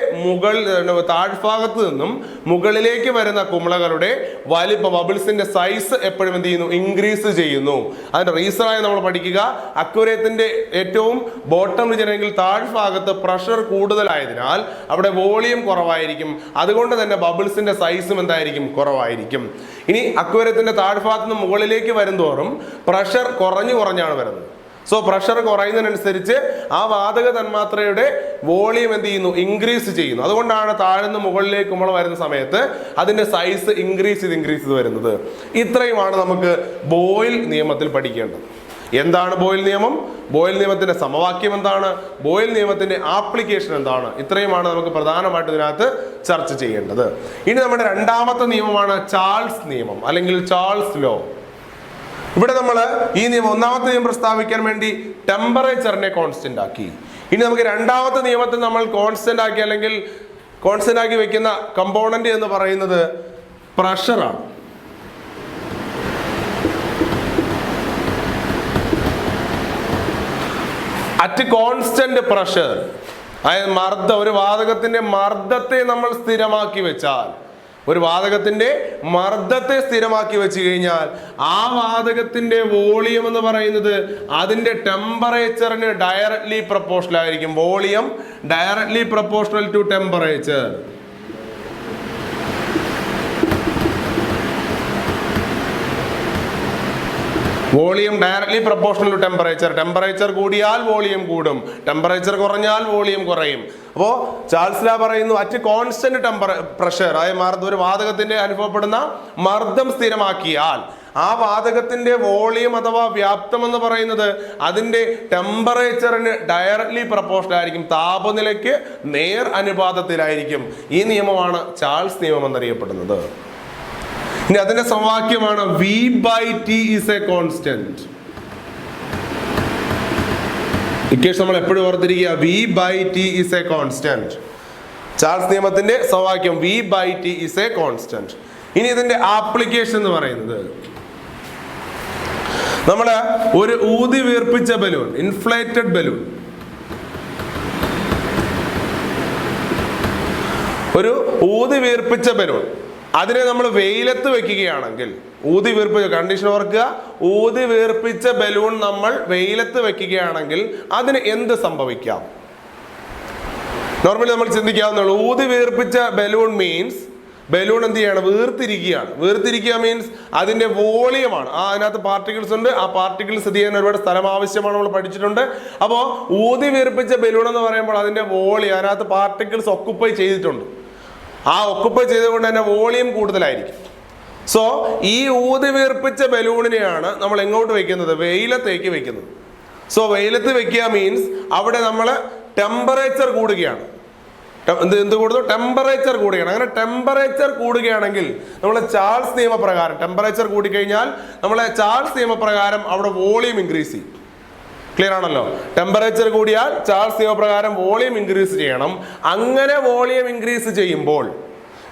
താഴ്ഭാഗത്ത് നിന്നും മുകളിലേക്ക് വരുന്ന കുമിളകളുടെ വലിപ്പം, ബബിൾസിന്റെ സൈസ് എപ്പോഴും എന്ത് ചെയ്യുന്നു? ഇൻക്രീസ് ചെയ്യുന്നു. അതിന്റെ റീസൺ ആയി നമ്മൾ പഠിക്കുക, അക്വേറിയത്തിന്റെ ഏറ്റവും ബോട്ടം റീജിയൻ അല്ലെങ്കിൽ താഴ്ഭാഗത്ത് പ്രഷർ കൂടുതലായതിനാൽ അവിടെ വോളിയം കുറവായിരിക്കും. അതുകൊണ്ട് തന്നെ ബബിൾസിന്റെ സൈസും എന്തായിരിക്കും? കുറവായിരിക്കും. ഇനി അക്വേറിയത്തിന്റെ താഴ്ഭാഗത്ത് നിന്ന് മുകളിലേക്ക് വരുന്തോറും പ്രഷർ കുറഞ്ഞാണ് വരുന്നത്. സോ പ്രഷർ കുറയുന്നതിനനുസരിച്ച് ആ വാതക തന്മാത്രയുടെ വോളിയം എന്ത് ചെയ്യുന്നു? ഇൻക്രീസ് ചെയ്യുന്നു. അതുകൊണ്ടാണ് താഴ്ന്ന് മുകളിലേക്ക് കുമിള വരുന്ന സമയത്ത് അതിന്റെ സൈസ് ഇൻക്രീസ് ചെയ്ത് വരുന്നത്. ഇത്രയുമാണ് നമുക്ക് ബോയിൽ നിയമത്തിൽ പഠിക്കേണ്ടത്. എന്താണ് ബോയിൽ നിയമം? ബോയിൽ നിയമത്തിന്റെ സമവാക്യം എന്താണ്? ബോയിൽ നിയമത്തിന്റെ ആപ്ലിക്കേഷൻ എന്താണ്? ഇത്രയുമാണ് നമുക്ക് പ്രധാനമായിട്ട് ഇതിനകത്ത് ചർച്ച ചെയ്യേണ്ടത്. ഇനി നമ്മുടെ രണ്ടാമത്തെ നിയമമാണ് ചാൾസ് നിയമം അല്ലെങ്കിൽ ചാൾസ് ലോ. ഇവിടെ നമ്മൾ ഈ നിയമം, ഒന്നാമത്തെ നിയമം പ്രസ്താവിക്കാൻ വേണ്ടി ടെമ്പറേച്ചറിനെ കോൺസ്റ്റന്റ് ആക്കി. ഇനി നമുക്ക് രണ്ടാമത്തെ നിയമത്തിൽ നമ്മൾ കോൺസ്റ്റന്റ് ആക്കി അല്ലെങ്കിൽ കോൺസ്റ്റന്റ് ആക്കി വെക്കുന്ന കമ്പോണന്റ് എന്ന് പറയുന്നത് പ്രഷറാണ്. അറ്റ് കോൺസ്റ്റന്റ് പ്രഷർ, അതായത് മർദ്ദം, ഒരു വാതകത്തിന്റെ മർദ്ദത്തെ നമ്മൾ സ്ഥിരമാക്കി വെച്ചാൽ, ഒരു വാതകത്തിന്റെ മർദ്ദത്തെ സ്ഥിരമാക്കി വെച്ച് കഴിഞ്ഞാൽ ആ വാതകത്തിന്റെ വോളിയം എന്ന് പറയുന്നത് അതിന്റെ ടെമ്പറേച്ചറിന് ഡയറക്ട്ലി പ്രൊപ്പോർഷണൽ ആയിരിക്കും. Volume directly proportional to temperature. Volume directly proportional to temperature. Temperature കൂടിയാൽ വോളിയം കൂടും, ടെമ്പറേച്ചർ കുറഞ്ഞാൽ വോളിയം കുറയും. അപ്പോൾ ചാൾസ് ലോ പറയുന്നു, അറ്റ് കോൺസ്റ്റന്റ് പ്രഷർ, അതായത് ഒരു വാതകത്തിന്റെ അനുഭവപ്പെടുന്ന മർദ്ദം സ്ഥിരമാക്കിയാൽ ആ വാതകത്തിന്റെ വോളിയം അഥവാ വ്യാപ്തം എന്ന് പറയുന്നത് അതിന്റെ ടെമ്പറേച്ചറിന് ഡയറക്ട്ലി പ്രൊപ്പോർഷണൽ ആയിരിക്കും, താപനിലയ്ക്ക് നേർ അനുപാതത്തിലായിരിക്കും. ഈ നിയമമാണ് ചാൾസ് നിയമം എന്നറിയപ്പെടുന്നത്. ഇനി അതിന്റെ സമവാക്യമാണ് V/T is a constant. Equation നമ്മൾ എപ്പോഴും ഓർത്തിരിക്കുക, V/T is a constant. Charles നിയമത്തിന്റെ സമവാക്യം V/T is a constant. ഇനി ഇതിന്റെ ആപ്ലിക്കേഷൻ എന്ന് പറയുന്നത്, നമ്മള് ഒരു ഊതി വീർപ്പിച്ച ബലൂൺ, ഇൻഫ്ലേറ്റഡ് ബലൂൺ, ഒരു ഊതി വീർപ്പിച്ച ബലൂൺ, അതിനെ നമ്മൾ വെയിലത്ത് വെക്കുകയാണെങ്കിൽ, ഊതി വീർപ്പിച്ച കണ്ടീഷൻ ഓർക്കുക, ഊതി വീർപ്പിച്ച ബലൂൺ നമ്മൾ വെയിലത്ത് വെക്കുകയാണെങ്കിൽ അതിന് എന്ത് സംഭവിക്കാം? നോർമലി നമ്മൾ ചിന്തിക്കാവുന്നുള്ളൂ, ഊതി വീർപ്പിച്ച ബലൂൺ മീൻസ് ബലൂൺ എന്ത് ചെയ്യാണ്? വീർത്തിരിക്കുകയാണ്. വീർത്തിരിക്കുക മീൻസ് അതിന്റെ വോളിയമാണ്. അതിനകത്ത് പാർട്ടിക്കിൾസ് ഉണ്ട്, ആ പാർട്ടിക്കിൾസ് സ്ഥിതി ചെയ്യാൻ ഒരുപാട് സ്ഥലം ആവശ്യമാണ്, നമ്മൾ പഠിച്ചിട്ടുണ്ട്. അപ്പോൾ ഊതി വീർപ്പിച്ച ബലൂൺ എന്ന് പറയുമ്പോൾ അതിന്റെ വോളിയം, അതിനകത്ത് പാർട്ടിക്കിൾസ് ഒക്കുപ്പൈ ചെയ്തിട്ടുണ്ട്. ആ ഒക്കുപ്പൈ ചെയ്തുകൊണ്ട് തന്നെ വോളിയം കൂടുതലായിരിക്കും. സോ ഈ ഊതി വീർപ്പിച്ച ബലൂണിനെയാണ് നമ്മൾ എങ്ങോട്ട് വെക്കുന്നത്? വെയിലത്തേക്ക് വെക്കുന്നത്. സോ വെയിലത്ത് വെക്കുക മീൻസ് അവിടെ നമ്മൾ ടെമ്പറേച്ചർ കൂടുകയാണ്. എന്ത് കൂടുന്നു? ടെമ്പറേച്ചർ കൂടുകയാണ്. അങ്ങനെ ടെമ്പറേച്ചർ കൂടുകയാണെങ്കിൽ നമ്മൾ ചാൾസ് നിയമപ്രകാരം, ടെമ്പറേച്ചർ കൂടിക്കഴിഞ്ഞാൽ നമ്മളെ ചാൾസ് നിയമപ്രകാരം അവിടെ വോളിയം ഇൻക്രീസ് ചെയ്യും. ക്ലിയർ ആണല്ലോ? ടെമ്പറേച്ചർ കൂടിയാൽ ചാൾസ് നിയമപ്രകാരം വോളിയം ഇൻക്രീസ് ചെയ്യണം. അങ്ങനെ വോളിയം ഇൻക്രീസ് ചെയ്യുമ്പോൾ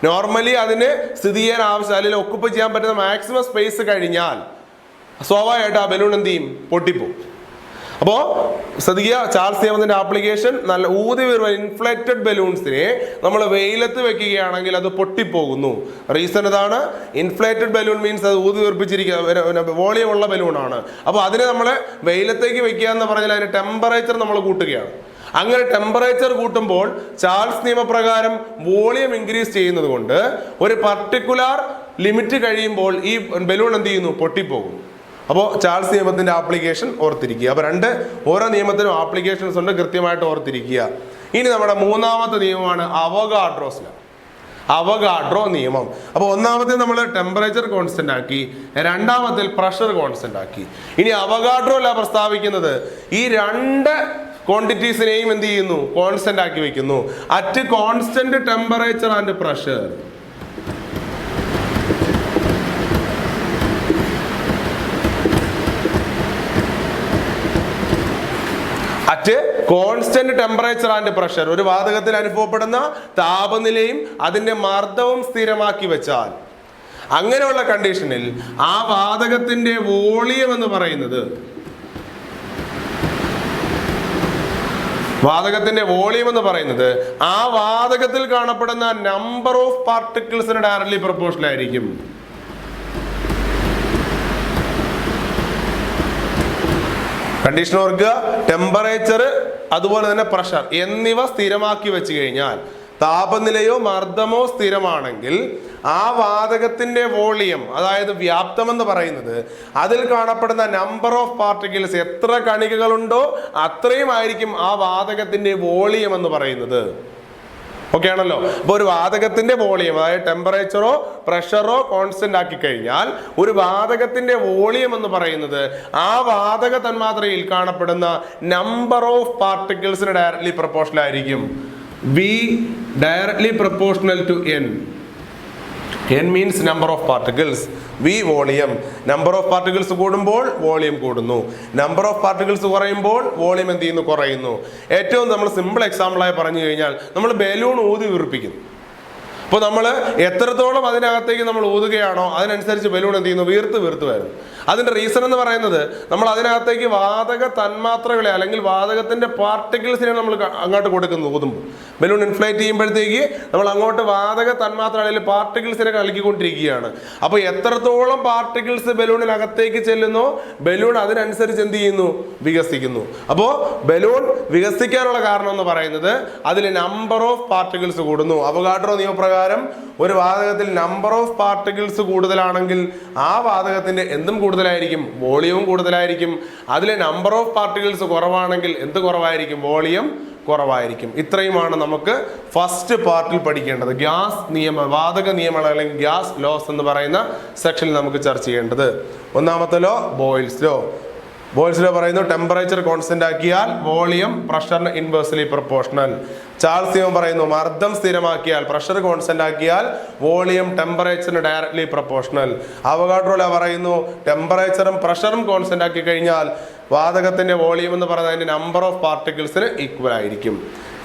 നോർമലി അതിന് സ്ഥിതി ചെയ്യാൻ ആവശ്യം, അല്ലെങ്കിൽ ഒക്കുപ്പൈ ചെയ്യാൻ പറ്റുന്ന മാക്സിമം സ്പേസ് കഴിഞ്ഞാൽ സ്വാഭാവികമായിട്ട് ആ ബലൂൺ എന്ത് ചെയ്യും? പൊട്ടിപ്പോകും. അപ്പോൾ ശ്രദ്ധിക്കുക, ചാൾസ് നിയമത്തിന്റെ ആപ്ലിക്കേഷൻ, നല്ല ഊതി വീർപ്പ് ഇൻഫ്ലേറ്റഡ് ബലൂൺസിനെ നമ്മൾ വെയിലത്ത് വെക്കുകയാണെങ്കിൽ അത് പൊട്ടിപ്പോകുന്നു. റീസൺ ഇതാണ്, ഇൻഫ്ലേറ്റഡ് ബലൂൺ മീൻസ് അത് ഊതി വീർപ്പിച്ചിരിക്കുക, വോളിയം ഉള്ള ബലൂണാണ്. അപ്പോൾ അതിനെ നമ്മൾ വെയിലത്തേക്ക് വെക്കുക എന്ന് പറഞ്ഞാൽ അതിന്റെ ടെമ്പറേച്ചർ നമ്മൾ കൂട്ടുകയാണ്. അങ്ങനെ ടെമ്പറേച്ചർ കൂട്ടുമ്പോൾ ചാൾസ് നിയമപ്രകാരം വോളിയം ഇൻക്രീസ് ചെയ്യുന്നത് കൊണ്ട് ഒരു പർട്ടിക്കുലർ ലിമിറ്റ് കഴിയുമ്പോൾ ഈ ബലൂൺ എന്ത് ചെയ്യുന്നു? പൊട്ടിപ്പോകും. അപ്പോൾ ചാൾസ് നിയമത്തിന്റെ ആപ്ലിക്കേഷൻ ഓർത്തിരിക്കുക. അപ്പോൾ ഓരോ നിയമത്തിനും ആപ്ലിക്കേഷൻസ് ഉണ്ട്, കൃത്യമായിട്ട് ഓർത്തിരിക്കുക. ഇനി നമ്മുടെ മൂന്നാമത്തെ നിയമമാണ് അവഗാഡ്രോസ് ലോ, അവഗാഡ്രോ നിയമം. അപ്പോൾ ഒന്നാമത്തെ നമ്മൾ ടെമ്പറേച്ചർ കോൺസ്റ്റന്റ് ആക്കി, രണ്ടാമത്തിൽ പ്രഷർ കോൺസ്റ്റന്റ് ആക്കി. ഇനി അവഗാഡ്രോ ലോ പ്രസ്താവിക്കുന്നത് ഈ രണ്ട് ക്വാണ്ടിറ്റീസിനെയും എന്ത് ചെയ്യുന്നു? കോൺസ്റ്റന്റ് ആക്കി വെക്കുന്നു. At constant temperature and pressure, at constant temperature and pressure, ഒരു വാതകത്തിൽ അനുഭവപ്പെടുന്ന താപനിലയും അതിന്റെ മർദ്ദവും സ്ഥിരമാക്കി വെച്ചാൽ അങ്ങനെയുള്ള കണ്ടീഷനിൽ ആ വാതകത്തിന്റെ വോളിയം എന്ന് പറയുന്നത് ആ വാതകത്തിൽ കാണപ്പെടുന്ന നമ്പർ ഓഫ് പാർട്ടിക്കിൾസിന് ഡയറക്ട്ലി പ്രൊപ്പോർഷണൽ ആയിരിക്കും. കണ്ടീഷൻ ഓർക്കുക, ടെമ്പറേച്ചർ അതുപോലെ തന്നെ പ്രഷർ എന്നിവ സ്ഥിരമാക്കി വെച്ച് കഴിഞ്ഞാൽ, താപനിലയോ മർദ്ദമോ സ്ഥിരമാണെങ്കിൽ ആ വാതകത്തിന്റെ വോളിയം, അതായത് വ്യാപ്തം എന്ന് പറയുന്നത്, അതിൽ കാണപ്പെടുന്ന നമ്പർ ഓഫ് പാർട്ടിക്കിൾസ്, എത്ര കണികകളുണ്ടോ അത്രയും ആയിരിക്കും ആ വാതകത്തിന്റെ വോളിയം എന്ന് പറയുന്നത്. ഓക്കെ ആണല്ലോ. അപ്പൊ ഒരു വാതകത്തിന്റെ വോളിയം, അതായത് ടെമ്പറേച്ചറോ പ്രഷറോ കോൺസ്റ്റന്റ് ആക്കി കഴിഞ്ഞാൽ ഒരു വാതകത്തിന്റെ വോളിയം എന്ന് പറയുന്നത് ആ വാതക തന്മാത്രയിൽ കാണപ്പെടുന്ന നമ്പർ ഓഫ് പാർട്ടിക്കിൾസിന് ഡയറക്ട്ലി പ്രൊപ്പോർഷണൽ ആയിരിക്കും. V directly proportional to N. N means number of particles. V volume. Number of particles കൂടുമ്പോൾ വോളിയം കൂടുന്നു. നമ്പർ ഓഫ് പാർട്ടിക്കിൾസ് കുറയുമ്പോൾ വോളിയം എന്ത് ചെയ്യുന്നു? കുറയുന്നു. ഏറ്റവും നമ്മൾ സിമ്പിൾ എക്സാമ്പിളായി പറഞ്ഞു കഴിഞ്ഞാൽ, നമ്മൾ ബലൂൺ ഊതി വീർപ്പിക്കുന്നു. അപ്പോൾ നമ്മൾ എത്രത്തോളം അതിനകത്തേക്ക് നമ്മൾ ഊതുകയാണോ അതിനനുസരിച്ച് ബലൂൺ എന്ത് ചെയ്യുന്നു? വീർത്ത് വരുന്നു. അതിന്റെ റീസൺ എന്ന് പറയുന്നത്, നമ്മൾ അതിനകത്തേക്ക് വാതക തന്മാത്രകളെ അല്ലെങ്കിൽ വാതകത്തിന്റെ പാർട്ടിക്കിൾസിനെ നമ്മൾ അങ്ങോട്ട് കൊടുക്കുന്നു. ഊതുമ്പോൾ ബലൂൺ ഇൻഫ്ലേറ്റ് ചെയ്യുമ്പോഴത്തേക്ക് നമ്മൾ അങ്ങോട്ട് വാതക തന്മാത്ര അല്ലെങ്കിൽ പാർട്ടിക്കിൾസിനെ നൽകിക്കൊണ്ടിരിക്കുകയാണ്. അപ്പോൾ എത്രത്തോളം പാർട്ടിക്കിൾസ് ബലൂണിനകത്തേക്ക് ചെല്ലുന്നോ ബലൂൺ അതിനനുസരിച്ച് എന്ത് ചെയ്യുന്നു? വികസിക്കുന്നു. അപ്പോൾ ബലൂൺ വികസിക്കാനുള്ള കാരണം എന്ന് പറയുന്നത് അതിൽ നമ്പർ ഓഫ് പാർട്ടിക്കിൾസ് കൂടുന്നു. അവഗാഡ്രോ നിയമപ്രകാരം ഒരു വാതകത്തിൽ നമ്പർ ഓഫ് പാർട്ടിക്കിൾസ് കൂടുതലാണെങ്കിൽ ആ വാതകത്തിന്റെ എന്തും കൂടുതലായിരിക്കും? വോളിയവും കൂടുതലായിരിക്കും. അതിലെ നമ്പർ ഓഫ് പാർട്ടിക്കിൾസ് കുറവാണെങ്കിൽ എന്ത് കുറവായിരിക്കും? വോളിയം കുറവായിരിക്കും. ഇത്രയുമാണ് നമുക്ക് ഫസ്റ്റ് പാർട്ടിൽ പഠിക്കേണ്ടത്. ഗ്യാസ് നിയമ, വാതക നിയമങ്ങൾ അല്ലെങ്കിൽ ഗ്യാസ് ലോസ് എന്ന് പറയുന്ന സെക്ഷനിൽ നമുക്ക് ചർച്ച ചെയ്യേണ്ടത്. ഒന്നാമത്തെ law Boyle's law. Boyle's law പറയുന്നു, ടെമ്പറേച്ചർ കോൺസ്റ്റന്റ് ആക്കിയാൽ വോളിയം പ്രഷറിന് ഇൻവേഴ്സ്ലി പ്രൊപ്പോർഷണൽ. ചാൾസ് നിയമം പറയുന്നു, മർദ്ദം സ്ഥിരമാക്കിയാൽ, പ്രഷർ കോൺസ്റ്റന്റ് ആക്കിയാൽ വോളിയം ടെമ്പറേച്ചറിന് ഡയറക്ട്ലി പ്രൊപ്പോർഷണൽ. അവഗാഡ്രോ ലോ പറയുന്നു, ടെമ്പറേച്ചറും പ്രഷറും കോൺസ്റ്റന്റ് ആക്കി കഴിഞ്ഞാൽ വാതകത്തിന്റെ വോളിയം എന്ന് പറയുന്നത് അതിന്റെ നമ്പർ ഓഫ് പാർട്ടിക്കിൾസിന് ഈക്വൽ ആയിരിക്കും.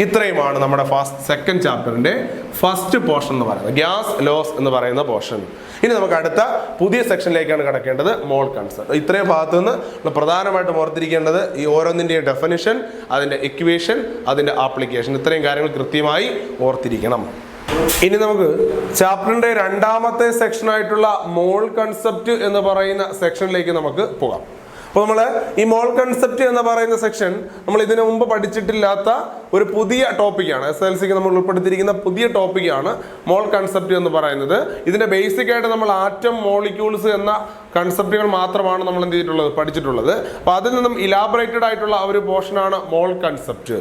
ഇത്രയുമാണ് നമ്മുടെ സെക്കൻഡ് ചാപ്റ്ററിന്റെ ഫസ്റ്റ് പോർഷൻ എന്ന് പറയുന്നത്, ഗ്യാസ് ലോസ് എന്ന് പറയുന്ന പോർഷൻ. ഇനി നമുക്ക് അടുത്ത പുതിയ സെക്ഷനിലേക്കാണ് കിടക്കേണ്ടത്, മോൾ കൺസെപ്റ്റ്. ഇത്രയും ഭാഗത്തു നിന്ന് പ്രധാനമായിട്ടും ഓർത്തിരിക്കേണ്ടത് ഈ ഓരോന്നിന്റെയും ഡെഫിനിഷൻ, അതിന്റെ ഇക്വേഷൻ, അതിന്റെ ആപ്ലിക്കേഷൻ, ഇത്രയും കാര്യങ്ങൾ കൃത്യമായി ഓർത്തിരിക്കണം. ഇനി നമുക്ക് ചാപ്റ്ററിന്റെ രണ്ടാമത്തെ സെക്ഷനായിട്ടുള്ള മോൾ കൺസെപ്റ്റ് എന്ന് പറയുന്ന സെക്ഷനിലേക്ക് നമുക്ക് പോകാം. അപ്പോൾ നമ്മൾ ഈ മോൾ കൺസെപ്റ്റ് എന്ന് പറയുന്ന സെക്ഷൻ നമ്മൾ ഇതിനു മുമ്പ് പഠിച്ചിട്ടില്ലാത്ത ഒരു പുതിയ ടോപ്പിക്കാണ്. SLCക്ക് നമ്മൾ ഉൾപ്പെടുത്തിയിരിക്കുന്ന പുതിയ ടോപ്പിക്കാണ് മോൾ കൺസെപ്റ്റ് എന്ന് പറയുന്നത്. ഇതിന്റെ ബേസിക് ആയിട്ട് നമ്മൾ ആറ്റം, മോളിക്യൂൾസ് എന്ന കൺസെപ്റ്റുകൾ മാത്രമാണ് നമ്മൾ എന്ത് ചെയ്തിട്ടുള്ളത്? പഠിച്ചിട്ടുള്ളത്. അപ്പോൾ അതിൽ നിന്നും ഇലാബറേറ്റഡ് ആയിട്ടുള്ള ഒരു പോർഷനാണ് മോൾ കൺസെപ്റ്റ്.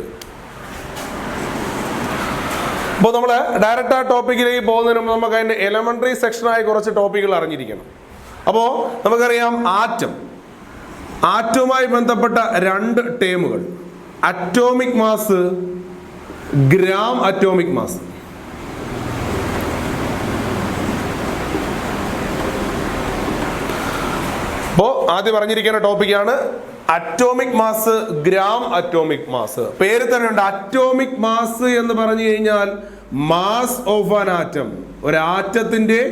അപ്പോൾ നമ്മൾ ഡയറക്റ്റ് ആ ടോപ്പിക്കിലേക്ക് പോകുന്നതിന് മുമ്പ് നമുക്ക് അതിന്റെ എലമെന്ററി സെക്ഷനായി കുറച്ച് ടോപ്പിക്കുകൾ അറിഞ്ഞിരിക്കണം. അപ്പോൾ നമുക്കറിയാം, ആറ്റവുമായി ബന്ധപ്പെട്ട രണ്ട് ടേമുകൾ, atomic mass, gram atomic mass. അപ്പോൾ ആദ്യം പറഞ്ഞിരിക്കുന്ന ടോപ്പിക്കാണ് atomic mass, gram atomic mass. പേര് തന്നെ ഉണ്ട്, അറ്റോമിക് മാസ് എന്ന് പറഞ്ഞു കഴിഞ്ഞാൽ മാസ് ഓഫ് ആൻ ആറ്റം. ഒരു ആറ്റത്തിന്റെ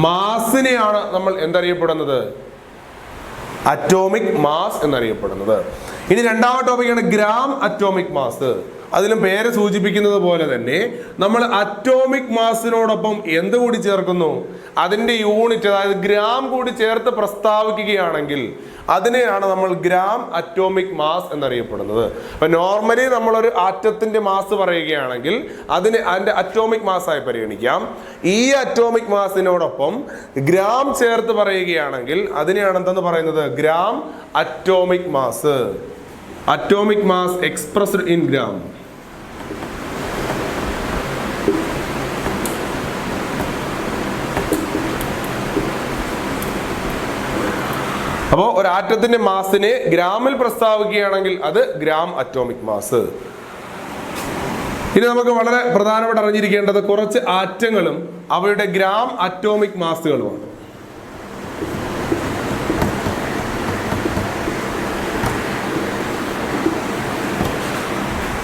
മാസിനെയാണ് നമ്മൾ എന്തറിയപ്പെടുന്നത്? അറ്റോമിക് മാസ് എന്നറിയപ്പെടുന്നത്. ഇനി രണ്ടാമത്തെ ടോപ്പിക്കാണ് ഗ്രാം അറ്റോമിക് മാസ്. അതിലും പേര് സൂചിപ്പിക്കുന്നത് പോലെ തന്നെ നമ്മൾ അറ്റോമിക് മാസിനോടൊപ്പം എന്ത് കൂടി ചേർക്കുന്നു? അതിന്റെ യൂണിറ്റ്, അതായത് ഗ്രാം കൂടി ചേർത്ത് പ്രസ്താവിക്കുകയാണെങ്കിൽ അതിനെയാണ് നമ്മൾ ഗ്രാം അറ്റോമിക് മാസ് എന്നറിയപ്പെടുന്നത്. അപ്പൊ നോർമലി നമ്മളൊരു ആറ്റത്തിന്റെ മാസ് പറയുകയാണെങ്കിൽ അതിന്റെ അറ്റോമിക് മാസായി പരിഗണിക്കാം. ഈ അറ്റോമിക് മാസിനോടൊപ്പം ഗ്രാം ചേർത്ത് പറയുകയാണെങ്കിൽ അതിനെയാണ് എന്തെന്ന് പറയുന്നത്? Gram atomic mass. Atomic mass expressed in gram. അപ്പോൾ ഒരു ആറ്റത്തിന്റെ മാസിനെ ഗ്രാമിൽ പ്രസ്താവിക്കുകയാണെങ്കിൽ അത് ഗ്രാം അറ്റോമിക് മാസ്. ഇനി നമുക്ക് വളരെ പ്രധാനപ്പെട്ട അറിഞ്ഞിരിക്കേണ്ടത് കുറച്ച് ആറ്റങ്ങളും അവയുടെ ഗ്രാം അറ്റോമിക് മാസുകളുമാണ്.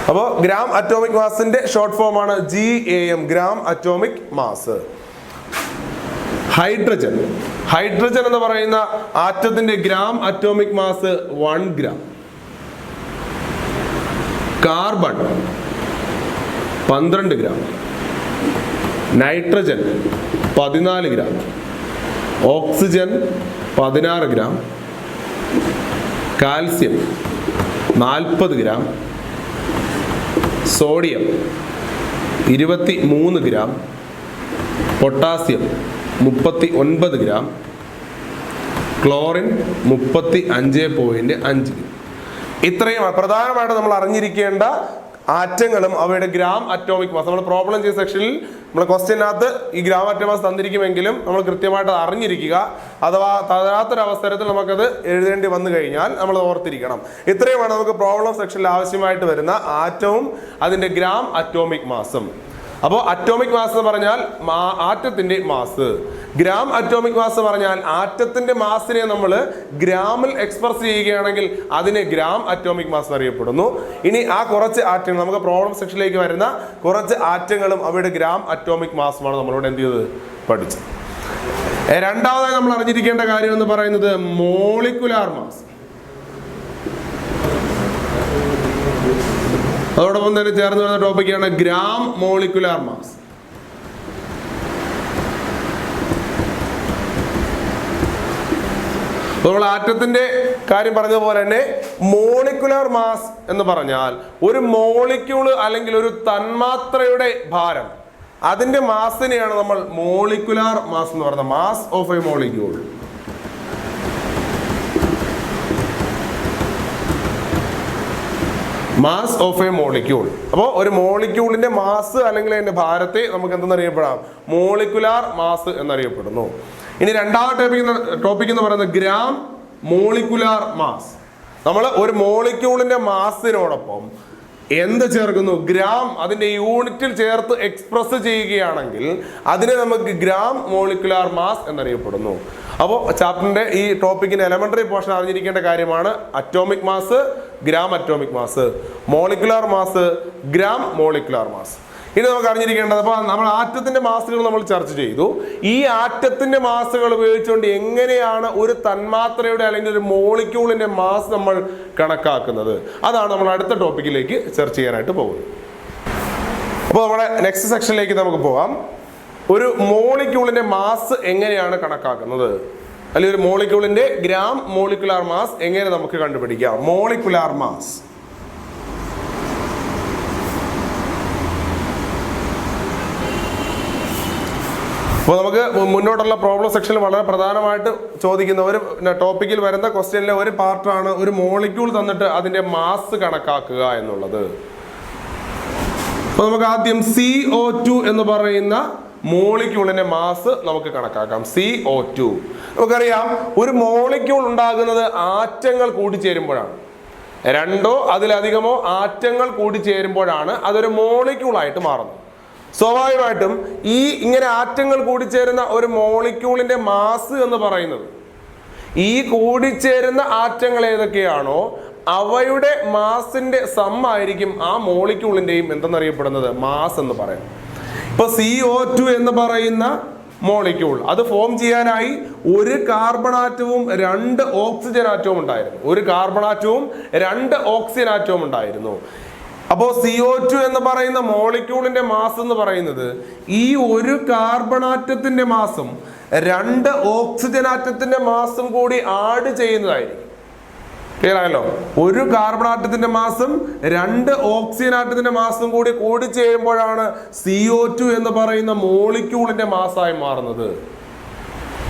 അപ്പോൾ ഗ്രാം അറ്റോമിക് മാസിന്റെ ഷോർട്ട് ഫോം ആണ് GAM, gram atomic mass. Hydrogen hydrogen എന്ന് പറയുന്ന ആറ്റത്തിന്റെ gram atomic mass 1 gram. Carbon 12 gram. Nitrogen 14 gram. Oxygen 16 gram. Calcium 40 gram. Sodium 23 gram. Potassium 39 gram. Chlorine 35.5 gram. ഇത്രയും പ്രധാനമായിട്ട് നമ്മൾ അറിഞ്ഞിരിക്കേണ്ട ആറ്റങ്ങളും അവയുടെ ഗ്രാം അറ്റോമിക് മാസ്. നമ്മൾ പ്രോബ്ലം ചെയ്ത സെക്ഷനിൽ നമ്മൾ ക്വസ്റ്റ്യനകത്ത് ഈ ഗ്രാം അറ്റോമിക് മാസ് തന്നിരിക്കുമെങ്കിലും നമ്മൾ കൃത്യമായിട്ട് അറിഞ്ഞിരിക്കുക. അഥവാ തരാത്തൊരവസരത്തിൽ നമുക്കത് എഴുതേണ്ടി വന്നു കഴിഞ്ഞാൽ നമ്മൾ ഓർത്തിരിക്കണം. ഇത്രയുമാണ് നമുക്ക് പ്രോബ്ലം സെക്ഷനിൽ ആവശ്യമായിട്ട് വരുന്ന ആറ്റവും അതിന്റെ ഗ്രാം അറ്റോമിക് മാസും. അപ്പോൾ അറ്റോമിക് മാസ് എന്ന് പറഞ്ഞാൽ ആറ്റത്തിന്റെ മാസ്. ഗ്രാം അറ്റോമിക് മാസ് പറഞ്ഞാൽ ആറ്റത്തിന്റെ മാസിനെ നമ്മൾ ഗ്രാമിൽ എക്സ്പ്രസ് ചെയ്യുകയാണെങ്കിൽ അതിനെ ഗ്രാം അറ്റോമിക് മാസ് അറിയപ്പെടുന്നു. ഇനി ആ കുറച്ച് ആറ്റങ്ങൾ നമുക്ക് പ്രോബ്ലം സെക്ഷനിലേക്ക് വരുന്ന കുറച്ച് ആറ്റങ്ങളും അവയുടെ ഗ്രാം അറ്റോമിക് മാസുമാണ് നമ്മളോട് എന്ത് ചെയ്തത് പഠിച്ചത്. രണ്ടാമതായി നമ്മൾ അറിഞ്ഞിരിക്കേണ്ട കാര്യം എന്ന് പറയുന്നത് മോളിക്കുലാർ മാസ്. അതോടൊപ്പം തന്നെ ചേർന്ന് വരുന്ന ടോപ്പിക്കാണ് ഗ്രാം മോളിക്കുലാർ മാസ്. നമ്മൾ ആറ്റത്തിന്റെ കാര്യം പറഞ്ഞതുപോലെ തന്നെ മോളിക്കുലാർ മാസ് എന്ന് പറഞ്ഞാൽ ഒരു മോളിക്യൂള് അല്ലെങ്കിൽ ഒരു തന്മാത്രയുടെ ഭാരം, അതിന്റെ മാസിനെയാണ് നമ്മൾ മോളിക്കുലാർ മാസ് എന്ന് പറയുന്നത്. Mass of A molecule. Mass of A molecule. അപ്പോൾ ഒരു മോളിക്യൂളിന്റെ മാസ് അല്ലെങ്കിൽ അതിന്റെ ഭാരത്തെ നമുക്ക് എന്തെന്നറിയപ്പെടാം? മോളിക്കുലാർ മാസ് എന്നറിയപ്പെടുന്നു. ഇനി രണ്ടാമത്തെ ടോപ്പിക് എന്ന് പറയുന്നത് ഗ്രാം മോളിക്കുലാർ മാസ്. നമ്മൾ ഒരു മോളിക്യൂളിന്റെ മാസിനോടൊപ്പം എന്ത് ചേർക്കുന്നു? ഗ്രാം. അതിന്റെ യൂണിറ്റിൽ ചേർത്ത് എക്സ്പ്രസ് ചെയ്യുകയാണെങ്കിൽ അതിനെ നമുക്ക് ഗ്രാം മോളിക്കുലാർ മാസ് എന്നറിയപ്പെടുന്നു. അപ്പോൾ ചാപ്റ്ററിന്റെ ഈ ടോപ്പിക്കിന്റെ എലമെന്ററി പോർഷൻ അറിഞ്ഞിരിക്കേണ്ട കാര്യമാണ് atomic mass, gram atomic mass, molecular mass, gram molecular mass. ഇനി നമുക്ക് അറിഞ്ഞിരിക്കേണ്ടത്, അപ്പോൾ നമ്മൾ ആറ്റത്തിന്റെ മാസുകൾ നമ്മൾ ചർച്ച ചെയ്തു. ഈ ആറ്റത്തിന്റെ മാസുകൾ ഉപയോഗിച്ചുകൊണ്ട് എങ്ങനെയാണ് ഒരു തന്മാത്രയുടെ അല്ലെങ്കിൽ ഒരു മോളിക്യൂളിന്റെ മാസ് നമ്മൾ കണക്കാക്കുന്നത്, അതാണ് നമ്മൾ അടുത്ത ടോപ്പിക്കിലേക്ക് ചർച്ച ചെയ്യാനായിട്ട് പോകുന്നത്. അപ്പോൾ നമ്മുടെ നെക്സ്റ്റ് സെക്ഷനിലേക്ക് നമുക്ക് പോകാം. ഒരു മോളിക്യൂളിന്റെ മാസ് എങ്ങനെയാണ് കണക്കാക്കുന്നത്, അല്ലെങ്കിൽ ഒരു മോളിക്യൂളിന്റെ ഗ്രാം മോളിക്കുലാർ മാസ് എങ്ങനെ നമുക്ക് കണ്ടുപിടിക്കാം? Molecular mass. അപ്പോൾ നമുക്ക് മുന്നോട്ടുള്ള പ്രോബ്ലം സെക്ഷനിൽ വളരെ പ്രധാനമായിട്ട് ചോദിക്കുന്ന ഒരു ടോപ്പിക്കിൽ വരുന്ന ക്വസ്റ്റ്യനിലെ ഒരു പാർട്ടാണ് ഒരു മോളിക്യൂൾ തന്നിട്ട് അതിന്റെ മാസ് കണക്കാക്കുക എന്നുള്ളത്. അപ്പോൾ നമുക്ക് ആദ്യം CO2 എന്ന് പറയുന്ന മോളിക്യൂളിന്റെ മാസ് നമുക്ക് കണക്കാക്കാം. CO2 നമുക്കറിയാം, ഒരു മോളിക്യൂൾ ഉണ്ടാകുന്നത് ആറ്റങ്ങൾ കൂടിച്ചേരുമ്പോഴാണ്. രണ്ടോ അതിലധികമോ ആറ്റങ്ങൾ കൂടിച്ചേരുമ്പോഴാണ് അതൊരു മോളിക്യൂൾ ആയിട്ട് മാറുന്നത്. സ്വാഭാവികമായിട്ടും ഇങ്ങനെ ആറ്റങ്ങൾ കൂടിച്ചേരുന്ന ഒരു മോളിക്യൂളിന്റെ മാസ് എന്ന് പറയുന്നത് ഈ കൂടിച്ചേരുന്ന ആറ്റങ്ങൾ ഏതൊക്കെയാണോ അവയുടെ മാസിന്റെ സം ആയിരിക്കും ആ മോളിക്യൂളിന്റെയും എന്തെന്നറിയപ്പെടുന്നത് മാസ് എന്ന് പറയുന്നത്. ഇപ്പൊ CO2 എന്ന് പറയുന്ന മോളിക്യൂൾ അത് ഫോം ചെയ്യാനായി ഒരു കാർബൺ ആറ്റവും 2 ഓക്സിജൻ ആറ്റവും ഉണ്ടായിരുന്നു. ഒരു കാർബൺ ആറ്റവും 2 ഓക്സിജൻ ആറ്റവും ഉണ്ടായിരുന്നു. അപ്പോൾ CO2 എന്ന് പറയുന്ന മോളിക്യൂളിന്റെ മാസ് എന്ന് പറയുന്നത് ഈ ഒരു കാർബൺ ആറ്റത്തിന്റെ മാസും 2 ഓക്സിജൻ ആറ്റത്തിന്റെ മാസും കൂടി ആഡ് ചെയ്യുന്നതായിരിക്കും. ക്ലിയർ ആയല്ലോ? ഒരു കാർബൺ ആറ്റത്തിന്റെ മാസും 2 ഓക്സിജൻ ആറ്റത്തിന്റെ മാസും കൂടി ചേരുമ്പോഴാണ് CO2 എന്ന് പറയുന്ന മോളിക്യൂളിന്റെ മാസായി മാറുന്നത്.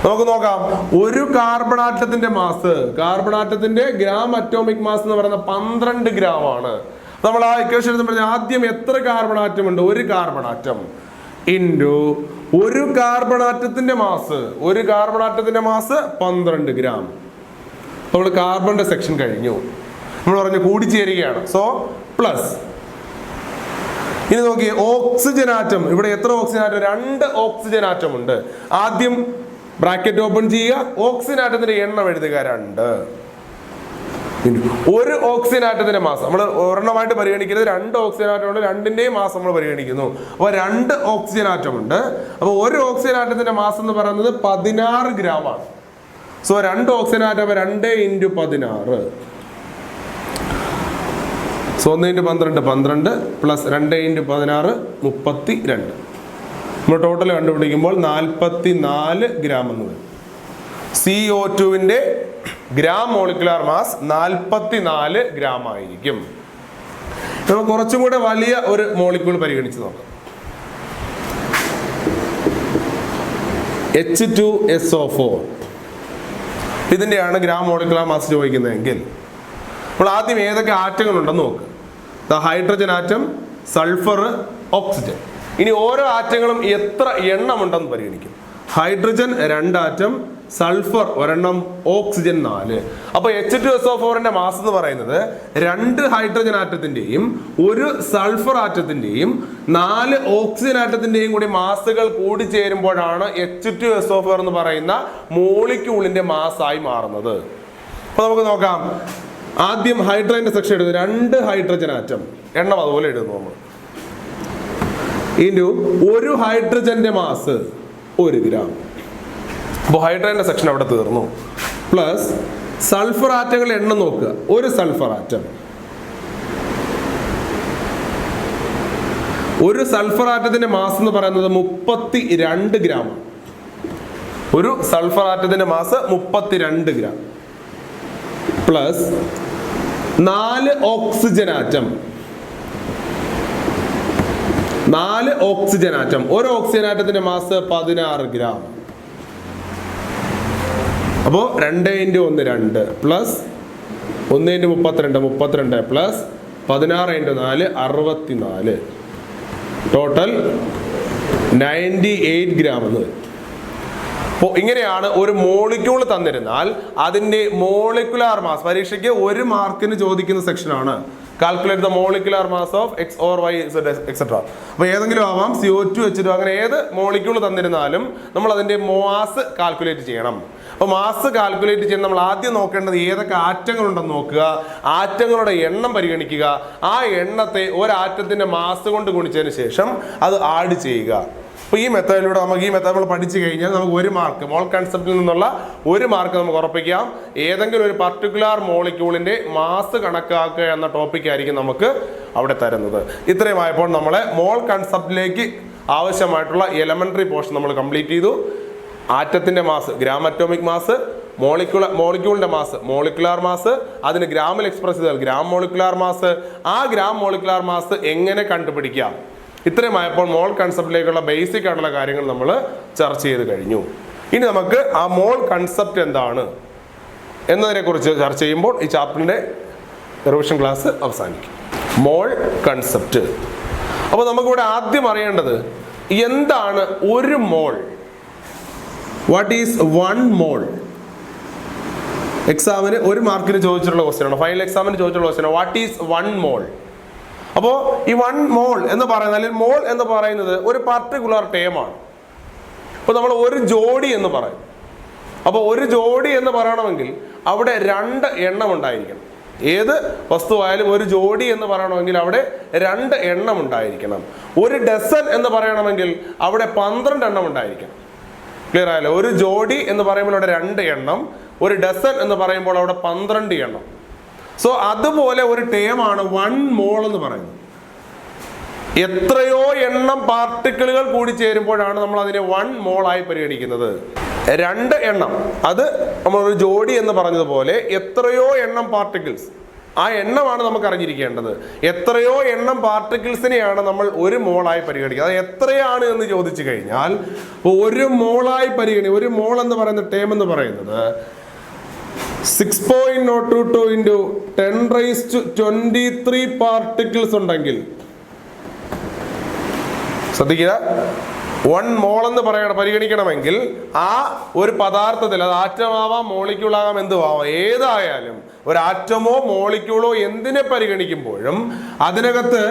നമുക്ക് നോക്കാം. ഒരു കാർബൺ ആറ്റത്തിന്റെ മാസ്, കാർബൺ ആറ്റത്തിന്റെ ഗ്രാം അറ്റോമിക് മാസ് എന്ന് പറയുന്നത് 12 ഗ്രാം ആണ്. നമ്മൾ ആ ഇക്വേഷൻ പറഞ്ഞ ആദ്യം എത്ര കാർബൺ ആറ്റം ഉണ്ട്? ഒരു കാർബൺ ആറ്റം ഇൻറ്റു ഒരു കാർബൺ ആറ്റത്തിന്റെ മാസ്. ഒരു കാർബൺ ആറ്റത്തിന്റെ മാസ് 12 ഗ്രാം. നമ്മൾ കാർബണിന്റെ സെക്ഷൻ കഴിഞ്ഞു. നമ്മൾ പറഞ്ഞു കൂടിച്ചേരുകയാണ്. So plus. ഇനി നോക്കിയേ, ഓക്സിജൻ ആറ്റം. ഇവിടെ എത്ര ഓക്സിജൻ ആറ്റം? 2 ഓക്സിജൻ ആറ്റം ഉണ്ട്. ആദ്യം ബ്രാക്കറ്റ് ഓപ്പൺ ചെയ്യുക, ഓക്സിജൻ ആറ്റത്തിന്റെ എണ്ണം എഴുതുക 2. ഒരു ഓക്സിജൻ ആറ്റത്തിന്റെ മാസ് നമ്മൾ ഒരെണ്ണമായിട്ട് പരിഗണിക്കുന്നത് 2 ഓക്സിജൻ ആറ്റം ഉണ്ട്, രണ്ടിന്റെയും മാസ് നമ്മൾ പരിഗണിക്കുന്നു. അപ്പോൾ 2 ഓക്സിജൻ ആറ്റം ഉണ്ട്. അപ്പോൾ ഒരു ഓക്സിജൻ ആറ്റത്തിന്റെ മാസ് എന്ന് പറയുന്നത് 16 ഗ്രാം ആണ്. So 2 oxygen atom 2 × 16. So 1 × 12 12 plus 2 × 16 32. നമ്മൾ ടോട്ടൽ കണ്ടുപിടിക്കുമ്പോൾ 44 ഗ്രാം എന്ന് വരും. CO2വിന്റെ ഗ്രാം മോളിക്കുലാർ മാസ് 44 ഗ്രാം ആയിരിക്കും. നമ്മൾ കുറച്ചും കൂടെ വലിയ ഒരു മോളിക്യൂൾ പരിഗണിച്ച് നോക്കാം. H2SO4. ഇതിന്റെയാണ് ഗ്രാം മോളിക്കുലാർ മാസ് ചോദിക്കുന്നതെങ്കിൽ നമ്മൾ ആദ്യം ഏതൊക്കെ ആറ്റങ്ങൾ ഉണ്ടെന്ന് നോക്കുക. Hydrogen atom, sulphur, oxygen. ഇനി ഓരോ ആറ്റങ്ങളും എത്ര എണ്ണം ഉണ്ടെന്ന് പരിഗണിക്കും. Hydrogen 2 atom, sulphur 1, oxygen 4. അപ്പോൾ H2SO4ന്റെ മാസ് എന്ന് പറയുന്നത് 2 ഹൈഡ്രജൻ ആറ്റത്തിന്റെയും 1 സൾഫർ ആറ്റത്തിന്റെയും 4 ഓക്സിജൻ ആറ്റത്തിന്റെയും കൂടി മാസുകൾ കൂടി ചേരുമ്പോഴാണ് H2SO4 എന്ന് പറയുന്ന മോളിക്യൂളിന്റെ മാസായി മാറുന്നത്. അപ്പൊ നമുക്ക് നോക്കാം. ആദ്യം ഹൈഡ്രജന്റെ സെക്ഷൻ എടുത്തു. 2 ഹൈഡ്രജൻ ആറ്റം, എണ്ണം അതുപോലെ എഴുതുന്നു നമ്മൾ. ഇൻറ്റു 1 ഹൈഡ്രജന്റെ മാസ് 1 ഗ്രാം. അപ്പോൾ ഹൈഡ്രജന്റെ സെക്ഷൻ അവിടെ തീർന്നു. പ്ലസ് സൾഫർ ആറ്റങ്ങളുടെ എണ്ണം നോക്കുക. 1 സൾഫർ ആറ്റം, 1 സൾഫർ ആറ്റത്തിന്റെ മാസ് എന്ന് പറയുന്നത് 32 ഗ്രാം. 1 സൾഫർ ആറ്റത്തിന്റെ mass 32 gram. Plus 4 oxygen atom, 4 oxygen atom. 1 oxygen ആറ്റത്തിന്റെ മാസ് 16 ഗ്രാം. അപ്പോൾ 2 × 1 2 പ്ലസ് 1 × 32 32 പ്ലസ് 16 × 4 64. ടോട്ടൽ 98 ഗ്രാം എന്ന് വരും. അപ്പോൾ ഇങ്ങനെയാണ് ഒരു മോളിക്യൂൾ തന്നിരുന്നാൽ അതിന്റെ മോളിക്കുലാർ മാസ്, പരീക്ഷയ്ക്ക് 1 മാർക്കിന് ചോദിക്കുന്ന സെക്ഷനാണ്. Calculate the molecular mass of X or Y etcetera. അപ്പോൾ ഏതെങ്കിലും ആവാം, CO2 H2 അങ്ങനെ ഏത് മോളിക്യൂൾ തന്നിരുന്നാലും നമ്മൾ അതിന്റെ മാസ് കാൽക്കുലേറ്റ് ചെയ്യണം. അപ്പോൾ മാസ് കാൽക്കുലേറ്റ് ചെയ്യാൻ നമ്മൾ ആദ്യം നോക്കേണ്ടത് ഏതൊക്കെ ആറ്റങ്ങൾ ഉണ്ടെന്ന് നോക്കുക, ആറ്റങ്ങളുടെ എണ്ണം പരിഗണിക്കുക, ആ എണ്ണത്തെ ഒരാറ്റത്തിന്റെ മാസ് കൊണ്ട് ഗുണിച്ചതിന് ശേഷം അത് ആഡ് ചെയ്യുക. അപ്പോൾ ഈ മെത്തേഡിലൂടെ നമുക്ക് ഈ മെത്തേഡ് നമ്മൾ പഠിച്ചു കഴിഞ്ഞാൽ നമുക്ക് 1 മാർക്ക് മോൾ കൺസെപ്റ്റിൽ നിന്നുള്ള 1 മാർക്ക് നമുക്ക് ഉറപ്പിക്കാം. ഏതെങ്കിലും ഒരു പർട്ടിക്കുലർ മോളിക്യൂളിന്റെ മാസ് കണക്കാക്കുക എന്ന ടോപ്പിക് ആയിരിക്കും നമുക്ക് അവിടെ തരുന്നത്. ഇത്രയുമായപ്പോൾ നമ്മളെ മോൾ കൺസെപ്റ്റിലേക്ക് ആവശ്യമായിട്ടുള്ള എലമെന്ററി പോർഷൻ നമ്മൾ കംപ്ലീറ്റ് ചെയ്തു. ആറ്റത്തിന്റെ മാസ് ഗ്രാം അറ്റോമിക് മാസ്, മോളിക്യൂളിന്റെ മാസ് മോളിക്കുലാർ മാസ്, അതിന് ഗ്രാമിൽ എക്സ്പ്രസ് ചെയ്താൽ ഗ്രാം മോളിക്കുലാർ മാസ്, ആ ഗ്രാം മോളിക്കുലാർ മാസ് എങ്ങനെ കണ്ടുപിടിക്കാം, ഇത്രയുമായപ്പോൾ മോൾ കൺസെപ്റ്റിലേക്കുള്ള ബേസിക് ആയിട്ടുള്ള കാര്യങ്ങൾ നമ്മൾ ചർച്ച ചെയ്ത് കഴിഞ്ഞു. ഇനി നമുക്ക് ആ മോൾ കൺസെപ്റ്റ് എന്താണ് എന്നതിനെ കുറിച്ച് ചർച്ച ചെയ്യുമ്പോൾ ഈ ചാപ്റ്ററിന്റെ റിവിഷൻ ക്ലാസ് അവസാനിക്കും. മോൾ കൺസെപ്റ്റ്. അപ്പോൾ നമുക്കിവിടെ ആദ്യം അറിയേണ്ടത് എന്താണ് 1 മോൾ. വാട്ട് ഈസ് 1 മോൾ? എക്സാമിന് 1 മാർക്കിന് ചോദിച്ചിട്ടുള്ള ക്വസ്റ്റ്യൻ ആണ്, ഫൈനൽ എക്സാമിന് ചോദിച്ചിട്ടുള്ള ക്വസ്റ്റ്യൻ ആണ്. വാട്ട് ഈസ് 1 മോൾ? അപ്പോൾ ഈ 1 മോൾ എന്ന് പറയുന്നത്, അല്ലെങ്കിൽ മോൾ എന്ന് പറയുന്നത് ഒരു പർട്ടിക്കുലർ ടേമാണ്. അപ്പോൾ നമ്മൾ 1 ജോഡി എന്ന് പറയും. അപ്പോൾ 1 ജോഡി എന്ന് പറയണമെങ്കിൽ അവിടെ 2 എണ്ണം ഉണ്ടായിരിക്കണം. ഏത് വസ്തുവായാലും 1 ജോഡി എന്ന് പറയണമെങ്കിൽ അവിടെ 2 എണ്ണം ഉണ്ടായിരിക്കണം. 1 ഡസൻ എന്ന് പറയണമെങ്കിൽ അവിടെ 12 എണ്ണം ഉണ്ടായിരിക്കണം. ക്ലിയർ ആയല്ലോ? 1 ജോഡി എന്ന് പറയുമ്പോൾ അവിടെ 2 എണ്ണം, 1 ഡസൻ എന്ന് പറയുമ്പോൾ അവിടെ 12 എണ്ണം. സോ അതുപോലെ ഒരു ടേമാണ് 1 മോൾ എന്ന് പറയുന്നത്. എത്രയോ എണ്ണം പാർട്ടിക്കിളുകൾ കൂടി ചേരുമ്പോഴാണ് നമ്മൾ അതിനെ 1 മോൾ ആയി പരിഗണിക്കുന്നത്. 2 എണ്ണം, അത് നമ്മൾ ഒരു ജോഡി എന്ന് പറഞ്ഞതുപോലെ എത്രയോ എണ്ണം പാർട്ടിക്കിൾസ്, ആ എണ്ണമാണ് നമുക്ക് അറിഞ്ഞിരിക്കേണ്ടത്. എത്രയോ എണ്ണം പാർട്ടിക്കിൾസിനെയാണ് നമ്മൾ 1 മോളായി പരിഗണിക്കുക. അത് എത്രയാണ് എന്ന് ചോദിച്ചു കഴിഞ്ഞാൽ 1 മോളായി പരിഗണിക്കുക. 1 മോൾ എന്ന് പറയുന്ന ടേം എന്ന് പറയുന്നത് 6.022 into 10⁻23 പാർട്ടിക്കിൾസ് ഉണ്ടെങ്കിൽ, ശ്രദ്ധിക്കുക, 1 മോൾ എന്ന് പരിഗണിക്കണമെങ്കിൽ ആ ഒരു പദാർത്ഥത്തിൽ, അത് ആറ്റമാവാം മോളിക്യൂൾ ആകാം എന്തുവാവാം, ഏതായാലും ഒരു ആറ്റമോ മോളിക്യൂളോ എന്തിനെ പരിഗണിക്കുമ്പോഴും അതിനകത്ത്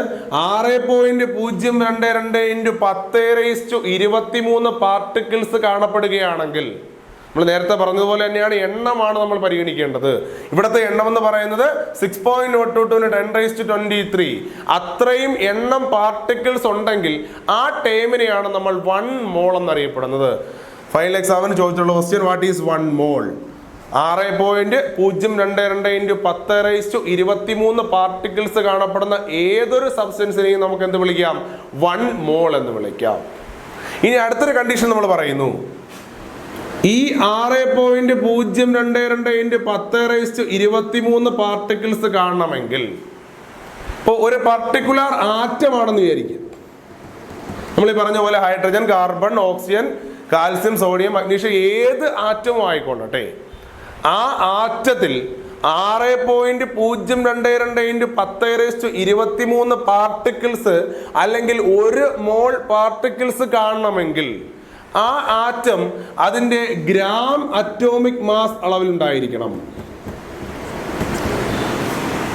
6.022 into 10⁻23 പാർട്ടിക്കിൾസ് കാണപ്പെടുകയാണെങ്കിൽ നമ്മൾ നേരത്തെ പറഞ്ഞതുപോലെ തന്നെയാണ് എണ്ണമാണ് നമ്മൾ പരിഗണിക്കേണ്ടത്. ഇവിടുത്തെ എണ്ണം എന്ന് പറയുന്നത് 6.022 ന് 10⁻23. അത്രയും എണ്ണം പാർട്ടിക്കിൾസ് ഉണ്ടെങ്കിൽ ആ ടേമിനെയാണ് നമ്മൾ 1 മോൾ എന്നറിയപ്പെടുന്നത്. ഫൈനൽ എക്സാമിന് ചോദിച്ചിട്ടുള്ള question, what is 1 mole? 6.022 × 10⁻23 particles കാണപ്പെടുന്ന ഏതൊരു സബ്സ്റ്റൻസിനെയും നമുക്ക് എന്ത് വിളിക്കാം? 1 മോൾ എന്ന് വിളിക്കാം. ഇനി അടുത്തൊരു കണ്ടീഷൻ നമ്മൾ പറയുന്നു, ഈ 6.022 × 10⁻23 പാർട്ടിക്കിൾസ് കാണണമെങ്കിൽ, ഇപ്പോൾ ഒരു പർട്ടിക്കുലർ ആറ്റം ആണെന്ന് വിചാരിക്കും. നമ്മൾ ഈ പറഞ്ഞ പോലെ hydrogen, carbon, oxygen, calcium, sodium, magnesium, ഏത് ആറ്റവും ആയിക്കൊള്ളട്ടെ, ആ ആറ്റത്തിൽ 6.022 × 10⁻23 പാർട്ടിക്കിൾസ് അല്ലെങ്കിൽ 1 മോൾ പാർട്ടിക്കിൾസ് കാണണമെങ്കിൽ ആ ആറ്റം അതിന്റെ ഗ്രാം അറ്റോമിക് മാസ് അളവിൽ ഉണ്ടായിരിക്കണം.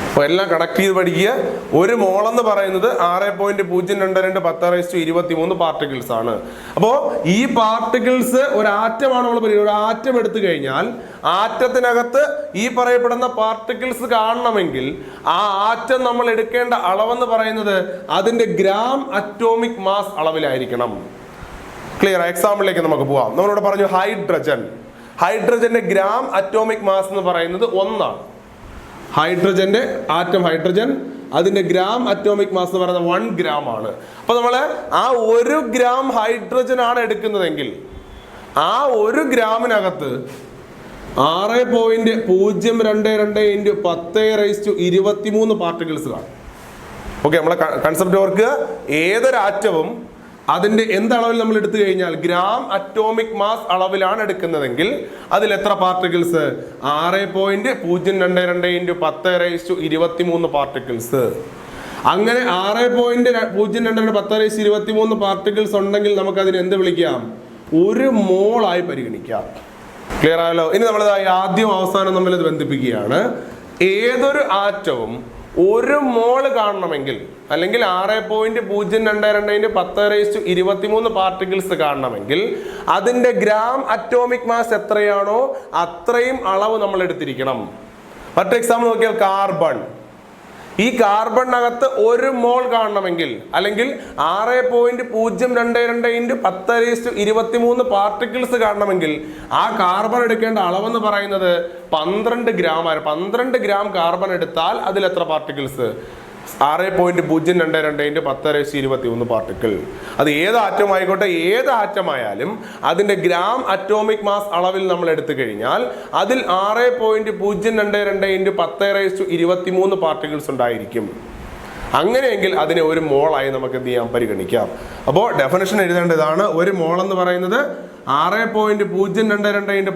അപ്പോൾ എല്ലാം കണക്ട് ചെയ്ത് പഠിക്കുക. 1 മോൾ എന്ന് പറയുന്നത് 6.022 × 10⁻23 പാർട്ടിക്കിൾസ് ആണ്. അപ്പോൾ ഈ പാർട്ടിക്കിൾസ് ഒരു ആറ്റമാണ് നമ്മൾ പറയുന്നത്. ഒരു ആറ്റം എടുത്തു കഴിഞ്ഞാൽ ആറ്റത്തിനകത്ത് ഈ പറയപ്പെടുന്ന പാർട്ടിക്കിൾസ് കാണണമെങ്കിൽ ആ ആറ്റം നമ്മൾ എടുക്കേണ്ട അളവെന്ന് പറയുന്നത് അതിന്റെ ഗ്രാം അറ്റോമിക് മാസ് അളവിലായിരിക്കണം. ക്ലിയർ? എക്സാമ്പിളിലേക്ക് നമുക്ക് പോവാം. നമ്മളിവിടെ പറഞ്ഞു ഹൈഡ്രജന്റെ ഗ്രാം അറ്റോമിക് മാസ് എന്ന് പറയുന്നത് 1 ആണ്. ഹൈഡ്രജന്റെ ആറ്റം ഹൈഡ്രജൻ, അതിന്റെ ഗ്രാം അറ്റോമിക് മാസ് എന്ന് പറയുന്നത് 1 ഗ്രാം ആണ്. അപ്പൊ നമ്മൾ ആ 1 ഗ്രാം ഹൈഡ്രജൻ ആണ് എടുക്കുന്നതെങ്കിൽ ആ 1 ഗ്രാമിനകത്ത് 6.022 × 10⁻23 പാർട്ടിക്കിൾസ് കാണും. ഓക്കെ, നമ്മളെ കൺസെപ്റ്റ് ഓർക്കുക. ഏതൊരു ആറ്റവും അതിന്റെ എന്തളവിൽ നമ്മൾ എടുത്തു കഴിഞ്ഞാൽ ഗ്രാം അറ്റോമിക് മാസ് അളവിലാണ് എടുക്കുന്നതെങ്കിൽ അതിൽ എത്ര പാർട്ടിക്കിൾസ്? 6.022 × 10⁻23 പാർട്ടിക്കിൾസ്. അങ്ങനെ 6.022 × 10⁻23 പാർട്ടിക്കിൾസ് ഉണ്ടെങ്കിൽ നമുക്ക് അതിന് എന്ത് വിളിക്കാം? 1 മോൾ ആയി പരിഗണിക്കാം. ക്ലിയർ ആയല്ലോ? ഇനി നമ്മൾ ആദ്യം അവസാനം നമ്മൾ ഇത് ബന്ധിപ്പിക്കുകയാണ്. ഏതൊരു ആറ്റവും 1 മോൾ കാണണമെങ്കിൽ അല്ലെങ്കിൽ 6.022 × 10⁻23 പാർട്ടിക്കിൾസ് കാണണമെങ്കിൽ അതിന്റെ ഗ്രാം അറ്റോമിക് മാസ് എത്രയാണോ അത്രയും അളവ് നമ്മൾ എടുത്തിരിക്കണം. മറ്റു എക്സാമ്പിൾ നോക്കിയാൽ കാർബൺ. ഈ കാർബണിനകത്ത് 1 മോൾ കാണണമെങ്കിൽ അല്ലെങ്കിൽ 6.022 × 10⁻23 പാർട്ടിക്കിൾസ് കാണണമെങ്കിൽ ആ കാർബൺ എടുക്കേണ്ട അളവെന്ന് പറയുന്നത് 12 ഗ്രാം ആണ്. 12 ഗ്രാം കാർബൺ എടുത്താൽ അതിൽ എത്ര പാർട്ടിക്കിൾസ്? 6.022 × 10⁻23 പാർട്ടിക്കിൾ. അത് ഏത് ആറ്റം ആയിക്കോട്ടെ, ഏത് ആറ്റമായാലും അതിന്റെ ഗ്രാം അറ്റോമിക് മാസ് അളവിൽ നമ്മൾ എടുത്തു കഴിഞ്ഞാൽ അതിൽ 6.022 × 10⁻23 പാർട്ടിക്കിൾസ് ഉണ്ടായിരിക്കും. അങ്ങനെയെങ്കിൽ അതിനെ 1 മോളായി നമുക്ക് എന്ത് ചെയ്യാം? പരിഗണിക്കാം. അപ്പോൾ ഡെഫിനിഷൻ എഴുതേണ്ടതാണ്. 1 മോൾ എന്ന് പറയുന്നത് 6.022 ×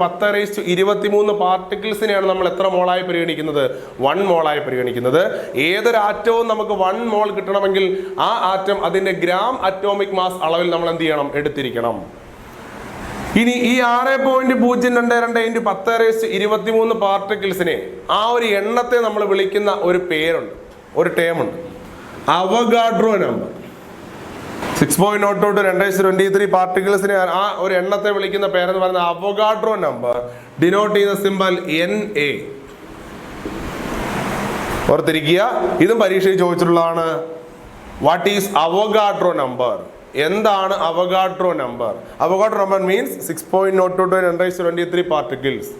10⁻23 പാർട്ടിക്കിൾസിനെയാണ് നമ്മൾ എത്ര മോളായി പരിഗണിക്കുന്നത്? 1 മോളായി പരിഗണിക്കുന്നത്. ഏതൊരു ആറ്റവും നമുക്ക് 1 മോൾ കിട്ടണമെങ്കിൽ ആ ആറ്റം അതിന്റെ ഗ്രാം അറ്റോമിക് മാസ് അളവിൽ നമ്മൾ എന്ത് ചെയ്യണം? എടുത്തിരിക്കണം. ഇനി ഈ 6.022 × 10⁻23 പാർട്ടിക്കിൾസിനെ, ആ ഒരു എണ്ണത്തെ നമ്മൾ വിളിക്കുന്ന ഒരു പേരുണ്ട്, ഒരു ടേമുണ്ട്, അവഗാഡ്രോ നമ്പർ. 6.022 × 10⁻23 പാർട്ടിക്കിൾസിനെ ആ ഒരു എണ്ണത്തെ വിളിക്കുന്ന പേരെന്ന് പറയുന്നത് അവഗാഡ്രോ നമ്പർ, ഡിനോട്ട് ചെയ്യുന്ന സിമ്പൽ Na. ഓർത്തിരിക്കുക, ഇതും പരീക്ഷയിൽ ചോദിച്ചിട്ടുള്ളതാണ്. What is Avogadro number? എന്താണ് Avogadro number? Avogadro number means 6.022 × 10⁻23 particles.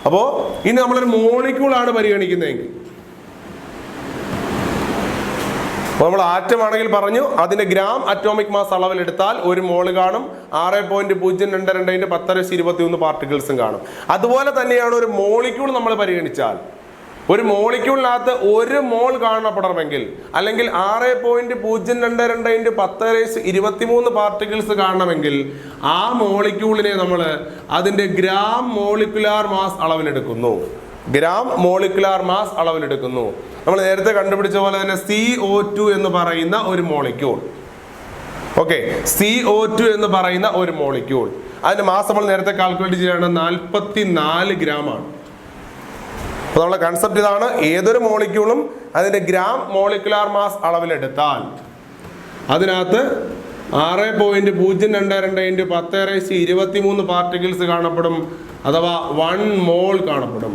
അപ്പോൾ ഇനി നമ്മളൊരു മോളിക്യൂൾ ആണ് പരിഗണിക്കുന്നതെങ്കിൽ, നമ്മൾ ആറ്റം ആണെങ്കിൽ പറഞ്ഞു അതിന്റെ ഗ്രാം അറ്റോമിക് മാസ് അളവിൽ എടുത്താൽ 1 മോള് കാണും. 6.022 × 10⁻23 പാർട്ടിക്കിൾസും കാണും. അതുപോലെ തന്നെയാണ് ഒരു മോളിക്യൂൾ നമ്മൾ പരിഗണിച്ചാൽ, ഒരു മോളിക്യൂളിനകത്ത് 1 മോൾ കാണപ്പെടണമെങ്കിൽ അല്ലെങ്കിൽ 6.022 × 10⁻23 പാർട്ടിക്കിൾസ് കാണണമെങ്കിൽ ആ മോളിക്യൂളിനെ നമ്മൾ അതിന്റെ ഗ്രാം മോളിക്കുലാർ മാസ് അളവിലെടുക്കുന്നു. ഗ്രാം മോളിക്കുലാർ മാസ് അളവിലെടുക്കുന്നു. നമ്മൾ നേരത്തെ കണ്ടുപിടിച്ച പോലെ തന്നെ CO2 എന്ന് പറയുന്ന ഒരു മോളിക്യൂൾ. ഓക്കെ, CO2 എന്ന് പറയുന്ന ഒരു മോളിക്യൂൾ, അതിന്റെ മാസ് നമ്മൾ നേരത്തെ കാൽക്കുലേറ്റ് ചെയ്യാണ് 44 ഗ്രാം ആണ്. അപ്പോൾ നമ്മളെ കൺസെപ്റ്റ് ഇതാണ്. ഏതൊരു മോളിക്യൂളും അതിന്റെ ഗ്രാം മോളിക്കുലാർ മാസ് അളവിലെടുത്താൽ അതിനകത്ത് 6.022 × 10⁻23 പാർട്ടിക്കിൾസ് കാണപ്പെടും, അഥവാ 1 മോൾ കാണപ്പെടും.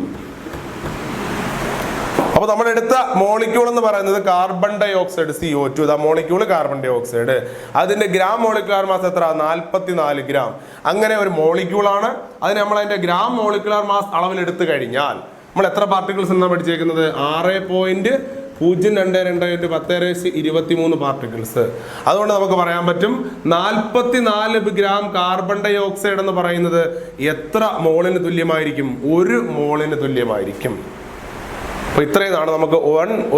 അപ്പോൾ നമ്മൾ എടുത്ത മോളിക്യൂൾ എന്ന് പറയുന്നത് കാർബൺ ഡൈ ഓക്സൈഡ് CO2. ഇതാ മോളിക്യൂൾ കാർബൺ ഡൈ ഓക്സൈഡ്. അതിന്റെ ഗ്രാം മോളിക്കുലാർ മാസ് എത്ര? 44 ഗ്രാം. അങ്ങനെ ഒരു മോളിക്യൂൾ ആണ്. അതിന് നമ്മൾ അതിന്റെ ഗ്രാം മോളിക്കുലാർ മാസ് അളവിൽ എടുത്തു കഴിഞ്ഞാൽ നമ്മൾ എത്ര പാർട്ടിക്കിൾസ് എന്നാണ് പഠിച്ചേക്കുന്നത്? 6.022 × 10⁻23 പാർട്ടിക്കിൾസ്. അതുകൊണ്ട് നമുക്ക് പറയാൻ പറ്റും 44 ഗ്രാം കാർബൺ ഡൈ ഓക്സൈഡ് എന്ന് പറയുന്നത് എത്ര മോളിന് തുല്യമായിരിക്കും? 1 മോളിന് തുല്യമായിരിക്കും. അപ്പോൾ ഇത്രയുമാണ് നമുക്ക്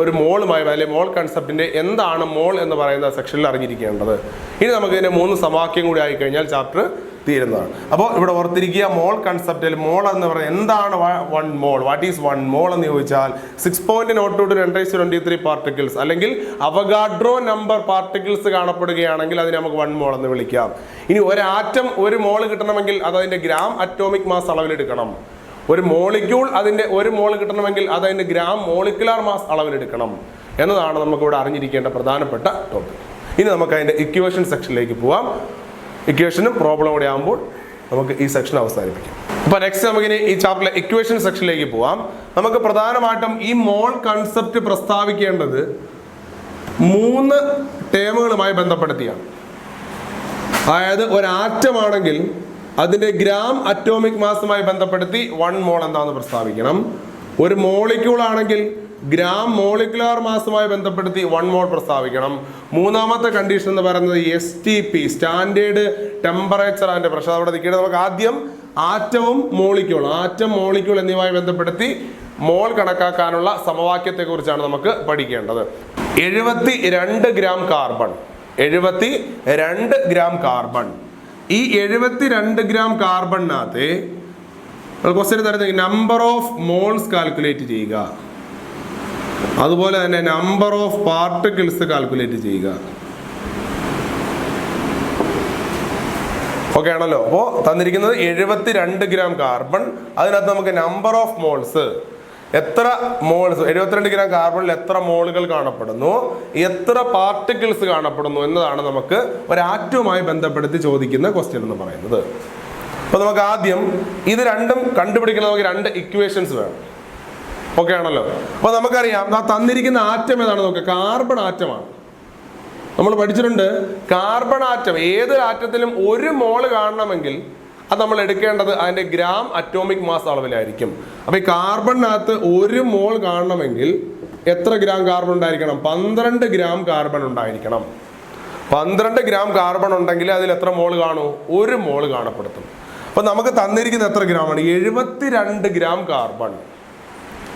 ഒരു മോളുമായി അല്ലെങ്കിൽ മോൾ കൺസെപ്റ്റിന്റെ എന്താണ് മോൾ എന്ന് പറയുന്ന സെക്ഷനിൽ അറിഞ്ഞിരിക്കേണ്ടത്. ഇനി നമുക്ക് ഇതിന്റെ 3 സമവാക്യം കൂടി ആയിക്കഴിഞ്ഞാൽ ചാപ്റ്റർ തീരുന്നതാണ്. അപ്പോൾ ഇവിടെ ഓർത്തിരിക്കുക, മോൾ കൺസെപ്റ്റിൽ മോൾ എന്ന് പറയുന്നത് എന്താണ് 1 മോൾ? വാട്ട് ഈസ് 1 മോൾ എന്ന് ചോദിച്ചാൽ 6.02 × 10⁻23 പാർട്ടിക്കിൾസ് അല്ലെങ്കിൽ അവഗാഡ്രോ നമ്പർ പാർട്ടിക്കിൾസ് കാണപ്പെടുകയാണെങ്കിൽ അതിനെ നമുക്ക് 1 മോൾ എന്ന് വിളിക്കാം. ഇനി ഒരു ആറ്റം 1 മോൾ കിട്ടണമെങ്കിൽ അത് അതിന്റെ ഗ്രാം അറ്റോമിക് മാസ് അളവിലെടുക്കണം. ഒരു മോളിക്യൂൾ അതിന്റെ 1 മോൾ കിട്ടണമെങ്കിൽ അത് അതിന്റെ ഗ്രാം മോളിക്കുലാർ മാസ് അളവിലെടുക്കണം എന്നതാണ് നമുക്ക് ഇവിടെ അറിഞ്ഞിരിക്കേണ്ട പ്രധാനപ്പെട്ട ടോപ്പിക്. ഇനി നമുക്ക് അതിന്റെ ഇക്വേഷൻ സെക്ഷനിലേക്ക് പോവാം. ഇക്വേഷനും പ്രോബ്ലം കൂടെ ആകുമ്പോൾ നമുക്ക് ഈ സെക്ഷൻ അവസാനിപ്പിക്കാം. അപ്പൊ നെക്സ്റ്റ് നമുക്കിനി ഈ ചാപ്റ്ററിലെ ഇക്വേഷൻ സെക്ഷനിലേക്ക് പോവാം. നമുക്ക് പ്രധാനമായിട്ടും ഈ മോൾ കൺസെപ്റ്റ് പ്രസ്താവിക്കേണ്ടത് 3 ടേമുകളുമായി ബന്ധപ്പെടുത്തിയാണ്. അതായത് ഒരു ആറ്റം ആണെങ്കിൽ അതിന്റെ ഗ്രാം അറ്റോമിക് മാസുമായി ബന്ധപ്പെടുത്തി 1 മോൾ എന്താണെന്ന് പ്രസ്താവിക്കണം. ഒരു മോളിക്യൂൾ ആണെങ്കിൽ ഗ്രാം മോളിക്കുലാർ മാസുമായി ബന്ധപ്പെടുത്തി 1 മോൾ പ്രസ്താവിക്കണം. മൂന്നാമത്തെ കണ്ടീഷൻ എന്ന് പറയുന്നത് STP standard temperature and pressure. അവിടെ നിൽക്കുന്നത് നമുക്ക് ആദ്യം ആറ്റം മോളിക്യൂൾ എന്നിവയുമായി ബന്ധപ്പെടുത്തി മോൾ കണക്കാക്കാനുള്ള സമവാക്യത്തെ കുറിച്ചാണ് നമുക്ക് പഠിക്കേണ്ടത്. 72 ഗ്രാം കാർബൺ, 72 ഗ്രാം കാർബൺ. ഈ 72 ഗ്രാം കാർബണിനകത്ത് ക്വസ്റ്റ്യൻ തരുന്നത് നമ്പർ ഓഫ് മോൾസ് കാൽക്കുലേറ്റ് ചെയ്യുക, അതുപോലെ തന്നെ നമ്പർ ഓഫ് പാർട്ടിക്കിൾസ് കാൽക്കുലേറ്റ് ചെയ്യുക. ഓക്കെ ആണല്ലോ. അപ്പോൾ തന്നിരിക്കുന്നത് 72 ഗ്രാം കാർബൺ, അതിനകത്ത് നമുക്ക് നമ്പർ ഓഫ് മോൾസ്, എത്ര മോൾസ് 72 ഗ്രാം കാർബണിൽ എത്ര മോളുകൾ കാണപ്പെടുന്നു, എത്ര പാർട്ടിക്കിൾസ് കാണപ്പെടുന്നു എന്നതാണ് നമുക്ക് ഒരു ആറ്റവുമായി ബന്ധപ്പെടുത്തി ചോദിക്കുന്ന ക്വസ്റ്റ്യൻ എന്ന് പറയുന്നത്. അപ്പോൾ നമുക്ക് ആദ്യം ഇത് രണ്ടും കണ്ടുപിടിക്കണം. നമുക്ക് 2 ഇക്വേഷൻസ് വേണം. ഓക്കെ ആണല്ലോ. അപ്പോൾ നമുക്കറിയാം തന്നിരിക്കുന്ന ആറ്റം ഏതാണ് നോക്കുക, കാർബൺ ആറ്റമാണ്. നമ്മൾ പഠിച്ചിട്ടുണ്ട് കാർബൺ ആറ്റം ഏതൊരു ആറ്റത്തിലും 1 മോള് കാണണമെങ്കിൽ അത് നമ്മൾ എടുക്കേണ്ടത് അതിന്റെ ഗ്രാം അറ്റോമിക് മാസ് അളവിലായിരിക്കും. അപ്പൊ ഈ കാർബണിനകത്ത് 1 മോൾ കാണണമെങ്കിൽ എത്ര ഗ്രാം കാർബൺ ഉണ്ടായിരിക്കണം? 12 ഗ്രാം കാർബൺ ഉണ്ടായിരിക്കണം. 12 ഗ്രാം കാർബൺ ഉണ്ടെങ്കിൽ അതിൽ എത്ര മോൾ കാണൂ? 1 മോൾ കാണപ്പെടുത്തും. അപ്പൊ നമുക്ക് തന്നിരിക്കുന്ന എത്ര ഗ്രാമാണ്? 72 ഗ്രാം കാർബൺ.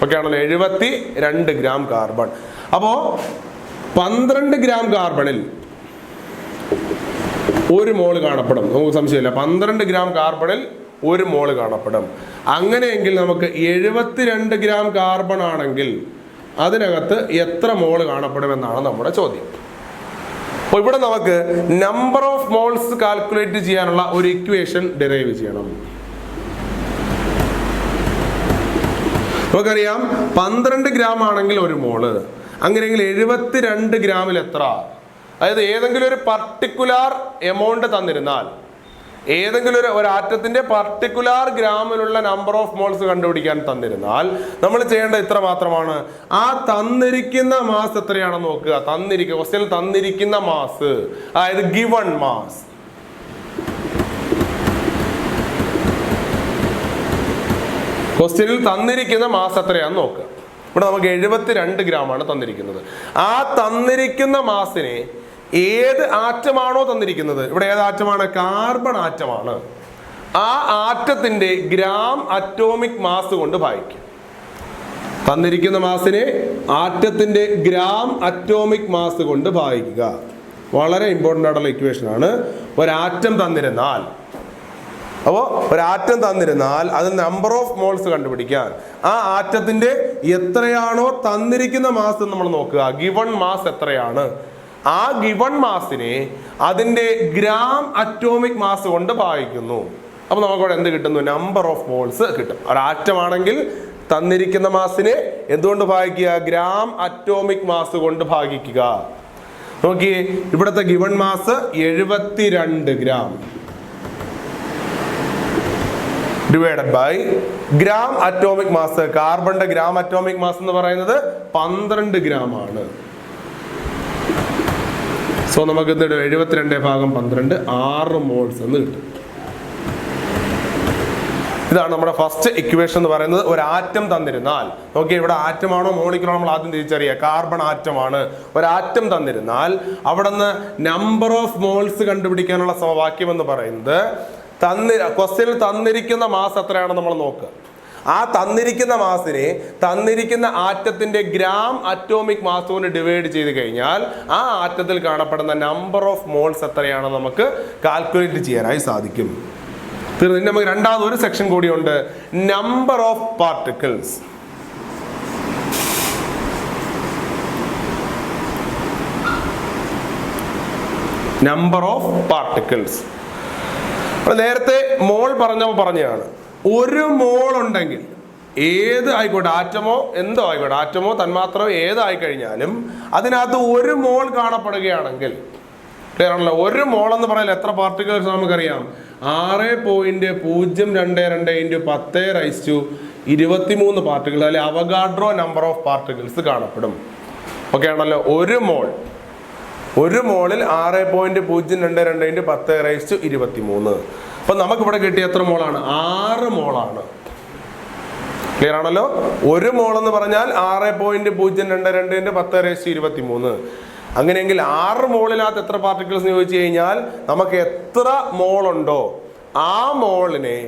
ഓക്കെ ആണല്ലോ, 72 ഗ്രാം കാർബൺ. അപ്പോ 12 ഗ്രാം കാർബണിൽ 1 മോള് കാണപ്പെടും. നമുക്ക് സംശയമില്ല, 12 ഗ്രാം കാർബണിൽ 1 മോള് കാണപ്പെടും. അങ്ങനെയെങ്കിൽ നമുക്ക് 72 ഗ്രാം കാർബൺ ആണെങ്കിൽ അതിനകത്ത് എത്ര മോള് കാണപ്പെടുമെന്നാണ് നമ്മുടെ ചോദ്യം. അപ്പോൾ ഇവിടെ നമുക്ക് നമ്പർ ഓഫ് മോൾസ് കാൽക്കുലേറ്റ് ചെയ്യാനുള്ള ഒരു ഇക്വേഷൻ ഡിറൈവ് ചെയ്യണം. നമുക്കറിയാം 12 ഗ്രാം ആണെങ്കിൽ 1 മോള്, അങ്ങനെയെങ്കിൽ 72 ഗ്രാമിൽ എത്ര? അതായത് ഏതെങ്കിലും ഒരു പർട്ടിക്കുലാർ എമൗണ്ട് തന്നിരുന്നാൽ, ഏതെങ്കിലും ഒരു ആറ്റത്തിന്റെ പർട്ടിക്കുലാർ ഗ്രാമിലുള്ള നമ്പർ ഓഫ് മോൾസ് കണ്ടുപിടിക്കാൻ തന്നിരുന്നാൽ നമ്മൾ ചെയ്യേണ്ടത് ഇത്ര മാത്രമാണ്. ആ തന്നിരിക്കുന്ന മാസ് എത്രയാണെന്ന് നോക്കുക. ക്വസ്റ്റ്യനിൽ തന്നിരിക്കുന്ന മാസ്, അതായത് ഗിവൺ മാസ്. ക്വസ്റ്റ്യനിൽ തന്നിരിക്കുന്ന മാസ് എത്രയാണെന്ന് നോക്കുക. ഇവിടെ നമുക്ക് 72 ഗ്രാം ആണ് തന്നിരിക്കുന്നത്. ആ തന്നിരിക്കുന്ന മാസിനെ ഏത് ആറ്റമാണോ തന്നിരിക്കുന്നത്, ഇവിടെ ഏത് ആറ്റമാണ്? കാർബൺ ആറ്റമാണ്. ആ ആറ്റത്തിന്റെ ഗ്രാം അറ്റോമിക് മാസ് കൊണ്ട് ഭാഗിക്കും. തന്നിരിക്കുന്ന മാസിനെ ആറ്റത്തിന്റെ ഗ്രാം അറ്റോമിക് മാസ് കൊണ്ട് ഭാഗിക്കുക. വളരെ ഇമ്പോർട്ടൻ്റ് ആയിട്ടുള്ള ഇക്വേഷൻ ആണ്. ഒരാറ്റം തന്നിരുന്നാൽ അത് നമ്പർ ഓഫ് മോൾസ് കണ്ടുപിടിക്കാൻ ആ ആറ്റത്തിന്റെ എത്രയാണോ തന്നിരിക്കുന്ന മാസ് നമ്മൾ നോക്കുക. ഗിവൺ മാസ് എത്രയാണ്? ആ ഗിവൺ മാസിനെ അതിന്റെ ഗ്രാം അറ്റോമിക് മാസ് കൊണ്ട് ഭാഗിക്കുന്നു. അപ്പൊ നമുക്കവിടെ എന്ത് കിട്ടുന്നു? നമ്പർ ഓഫ് മോൾസ് കിട്ടും. ഒരാറ്റമാണെങ്കിൽ തന്നിരിക്കുന്ന മാസിനെ എന്തുകൊണ്ട് ഭാഗിക്കുക? ഗ്രാം അറ്റോമിക് മാസ് കൊണ്ട് ഭാഗിക്കുക. നോക്കിയേ, ഇവിടുത്തെ given mass 72 gram divided by gram atomic mass. കാർബണിന്റെ ഗ്രാം അറ്റോമിക് മാസ് എന്ന് പറയുന്നത് 12 ഗ്രാം ആണ്. സോ നമുക്ക് 72/12 6 മോൾസ് എന്ന് കിട്ടും. ഇതാണ് നമ്മുടെ ഫസ്റ്റ് ഇക്വേഷൻ എന്ന് പറയുന്നത്. ഒരു ആറ്റം തന്നിരുന്നാൽ, നോക്കിയേ, ഇവിടെ ആറ്റമാണോ മോളിക്യൂളാണോ നമ്മൾ ആദ്യം തിരിച്ചറിയുക. കാർബൺ ആറ്റമാണ്. ഒരു ആറ്റം തന്നിരുന്നാൽ അവിടെ നിന്ന് നമ്പർ ഓഫ് മോൾസ് കണ്ടുപിടിക്കാനുള്ള സമവാക്യം എന്ന് പറയുന്നത് ക്വസ്റ്റ്യനിൽ തന്നിരിക്കുന്ന മാസ് എത്രയാണെന്ന് നമ്മൾ നോക്കുക. ആ തന്നിരിക്കുന്ന മാസിനെ തന്നിരിക്കുന്ന ആറ്റത്തിന്റെ ഗ്രാം അറ്റോമിക് മാസ് കൊണ്ട് ഡിവൈഡ് ചെയ്ത് കഴിഞ്ഞാൽ ആ ആറ്റത്തിൽ കാണപ്പെടുന്ന നമ്പർ ഓഫ് മോൾസ് എത്രയാണെന്ന് നമുക്ക് കാൽക്കുലേറ്റ് ചെയ്യാനായി സാധിക്കും. തീർന്നു. നമുക്ക് രണ്ടാമത് ഒരു സെക്ഷൻ കൂടിയുണ്ട്, number of particles. Number of particles നേരത്തെ മോൾ പറഞ്ഞതാണ്. ഒരു മോൾ ഉണ്ടെങ്കിൽ ഏത് ആയിക്കോട്ടെ, ആറ്റമോ എന്തോ ആയിക്കോട്ടെ, ആറ്റമോ തന്മാത്രമോ ഏതായി കഴിഞ്ഞാലും അതിനകത്ത് ഒരു മോൾ കാണപ്പെടുകയാണെങ്കിൽ, ക്ലിയർ ആണല്ലോ. ഒരു മോൾ എന്ന് പറയാൻ എത്ര പാർട്ടിക്കിൾസ് നമുക്കറിയാം? 6.022 × 10⁻23 പാർട്ടിക്കിൾ, അല്ലെ അവഗാഡ്രോ നമ്പർ ഓഫ് പാർട്ടിക്കിൾസ് കാണപ്പെടും. ഓക്കെ ആണല്ലോ. ഒരു മോളിൽ 6.022 × 10⁻23. അപ്പൊ നമുക്കിവിടെ കിട്ടിയ എത്ര മോളാണ്? 6 മോളാണ്. ക്ലിയർ ആണല്ലോ. ഒരു മോൾ എന്ന് പറഞ്ഞാൽ 6.022 × 10⁻23. അങ്ങനെയെങ്കിൽ 6 മോളിനകത്ത് എത്ര പാർട്ടിക്കിൾസ് ചോദിച്ചു കഴിഞ്ഞാൽ നമുക്ക് എത്ര മോൾ ഉണ്ടോ ആ മോളിനെ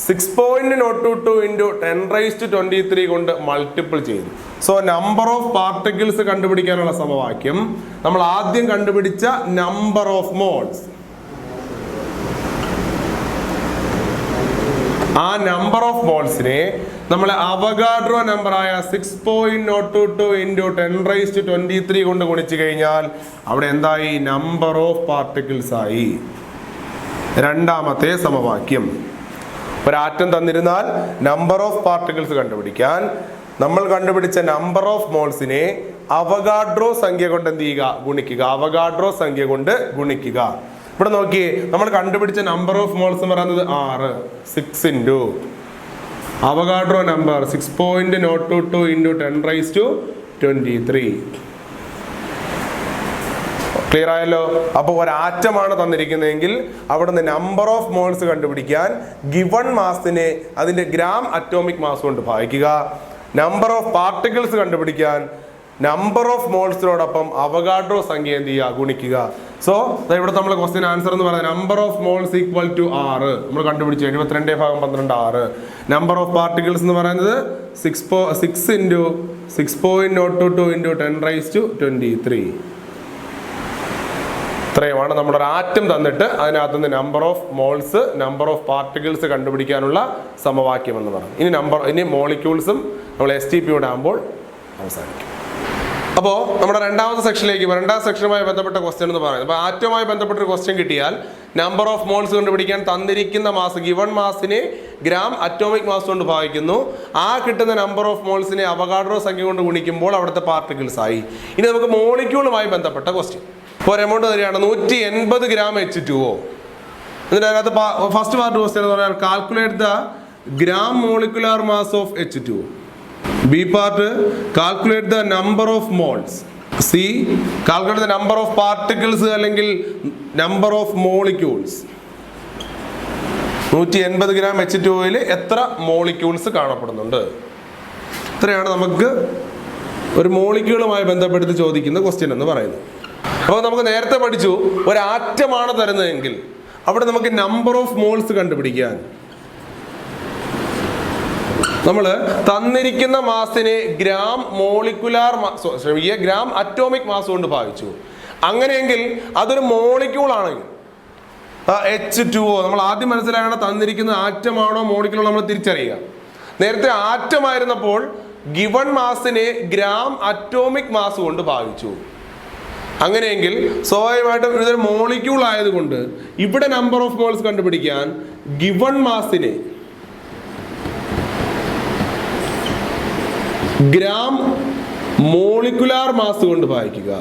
6.022 × 10⁻23 കൊണ്ട് മൾട്ടിപ്പിൾ ചെയ്തു. സോ നമ്പർ ഓഫ് പാർട്ടിക്കിൾസ് കണ്ടുപിടിക്കാനുള്ള സമവാക്യം നമ്മൾ ആദ്യം കണ്ടുപിടിച്ച നമ്പർ ഓഫ് മോൾസ്, ആ നമ്പർ ഓഫ് മോൾസിനെ നമ്മൾ അവഗാഡ്രോ നമ്പറായ 6.022 × 10⁻23 കൊണ്ട് ഗുണിച്ചു കഴിഞ്ഞാൽ അവിടെ എന്തായി? നമ്പർ ഓഫ് പാർട്ടിക്കിൾസ് ആയി. രണ്ടാമത്തെ സമവാക്യം. ഒരാറ്റം തന്നിരുന്നാൽ നമ്പർ ഓഫ് പാർട്ടിക്കിൾസ് കണ്ടുപിടിക്കാൻ നമ്മൾ കണ്ടുപിടിച്ച നമ്പർ ഓഫ് മോൾസിനെ അവഗാഡ്രോ സംഖ്യ കൊണ്ട് എന്ത് ചെയ്യുക? ഗുണിക്കുക. അവഗാഡ്രോ സംഖ്യ കൊണ്ട് ഗുണിക്കുക. ഇവിടെ നോക്കിയേ, നമ്മൾ കണ്ടുപിടിച്ച നമ്പർ ഓഫ് മോൾസ് എന്ന് പറയുന്നത് 6 അവഗാഡ്രോ നമ്പർ 6.022 × 10⁻23. ക്ലിയർ ആയല്ലോ. അപ്പോൾ ഒരാറ്റമാണ് തന്നിരിക്കുന്നതെങ്കിൽ അവിടുന്ന് നമ്പർ ഓഫ് മോൾസ് കണ്ടുപിടിക്കാൻ ഗിവൺ മാസിനെ അതിന്റെ ഗ്രാം അറ്റോമിക് മാസ് കൊണ്ട് ഭാഗിക്കുക. നമ്പർ ഓഫ് പാർട്ടിക്കിൾസ് കണ്ടുപിടിക്കാൻ നമ്പർ ഓഫ് മോൾസിനോടൊപ്പം അവഗാഡ്രോ സംഖ്യ എന്ത് ചെയ്യുക? ഗുണിക്കുക. സോ ഇവിടെ നമ്മൾ ക്വസ്റ്റ്യൻ ആൻസർ എന്ന് പറയുന്നത് number of moles equal to 6 നമ്മൾ കണ്ടുപിടിച്ചു. 72/12 6. നമ്പർ ഓഫ് പാർട്ടിക്കിൾസ് എന്ന് പറയുന്നത് 6 × 6.022 × 10⁻23. ഇത്രയുമാണ് നമ്മുടെ ഒരു ആറ്റം തന്നിട്ട് അതിനകത്തുനിന്ന് number of moles number of particles കണ്ടുപിടിക്കാനുള്ള സമവാക്യം എന്ന് പറയുന്നത്. ഇനി മോളിക്യൂൾസും നമ്മൾ STP ആകുമ്പോൾ അവസാനിക്കും. അപ്പോൾ നമ്മുടെ രണ്ടാമത്തെ സെക്ഷനിലേക്ക്, രണ്ടാം സെക്ഷനുമായി ബന്ധപ്പെട്ട ക്വസ്റ്റ്യൻ എന്ന് പറയുന്നത്, അപ്പോൾ ആറ്റവുമായി ബന്ധപ്പെട്ട ഒരു ക്വസ്റ്റ്യൻ കിട്ടിയാൽ നമ്പർ ഓഫ് മോൾസ് കണ്ടുപിടിക്കാൻ തന്നിരിക്കുന്ന മാസ്, ഗിവൺ മാസിനെ ഗ്രാം അറ്റോമിക് മാസ് കൊണ്ട് ഭാഗിക്കുന്നു. ആ കിട്ടുന്ന നമ്പർ ഓഫ് മോൾസിനെ അവഗാഡ്രോ സംഖ്യ കൊണ്ട് ഗുണിക്കുമ്പോൾ അവിടുത്തെ പാർട്ടിക്കിൾസ് ആയി. ഇനി നമുക്ക് മോളിക്യൂളുമായി ബന്ധപ്പെട്ട ക്വസ്റ്റ്യൻ. ഇപ്പോൾ ഒരു എമൗണ്ട് തരികയാണ് 180 ഗ്രാം H2O. എന്നിട്ട് അതിനകത്ത് ഫസ്റ്റ് പാർട്ട് ക്വസ്റ്റ്യൻ എന്ന് പറഞ്ഞാൽ calculate the gram molecular mass of H2O. B part, calculate the number of moles. C, calculate the number of particles അല്ലെങ്കിൽ number of molecules. 180 gram H2O എത്ര molecules കാണപ്പെടുന്നുണ്ട്? ഇത്രയാണ് നമുക്ക് ഒരു മോളിക്യൂളുമായി ബന്ധപ്പെടുത്തി ചോദിക്കുന്ന ക്വസ്റ്റ്യൻ എന്ന് പറയുന്നത്. അപ്പോൾ നമുക്ക് നേരത്തെ പഠിച്ചു, ഒരു ആറ്റമാണ് തരുന്നതെങ്കിൽ അവിടെ നമുക്ക് നമ്പർ ഓഫ് മോൾസ് കണ്ടുപിടിക്കാൻ നമ്മൾ തന്നിരിക്കുന്ന മാസിനെ ഗ്രാം ഗ്രാം അറ്റോമിക് മാസ് കൊണ്ട് ഭാഗിച്ചു. അങ്ങനെയെങ്കിൽ അതൊരു മോളിക്യൂൾ ആണെങ്കിൽ H2O നമ്മൾ ആദ്യം മനസ്സിലാക്കണം, തന്നിരിക്കുന്ന ആറ്റമാണോ മോളിക്യൂളാണോ നമ്മൾ തിരിച്ചറിയുക. നേരത്തെ ആറ്റമായിരുന്നപ്പോൾ ഗിവൺ മാസിനെ ഗ്രാം അറ്റോമിക് മാസ് കൊണ്ട് ഭാഗിച്ചു. അങ്ങനെയെങ്കിൽ സ്വാഭാവികമായിട്ടും ഇതൊരു മോളിക്യൂൾ ആയതുകൊണ്ട് ഇവിടെ നമ്പർ ഓഫ് മോൾസ് കണ്ടുപിടിക്കാൻ ഗിവൺ മാസിനെ ഗ്രാം മോളിക്കുലാർ മാസ് കൊണ്ട് ഭാഗിക്കുക.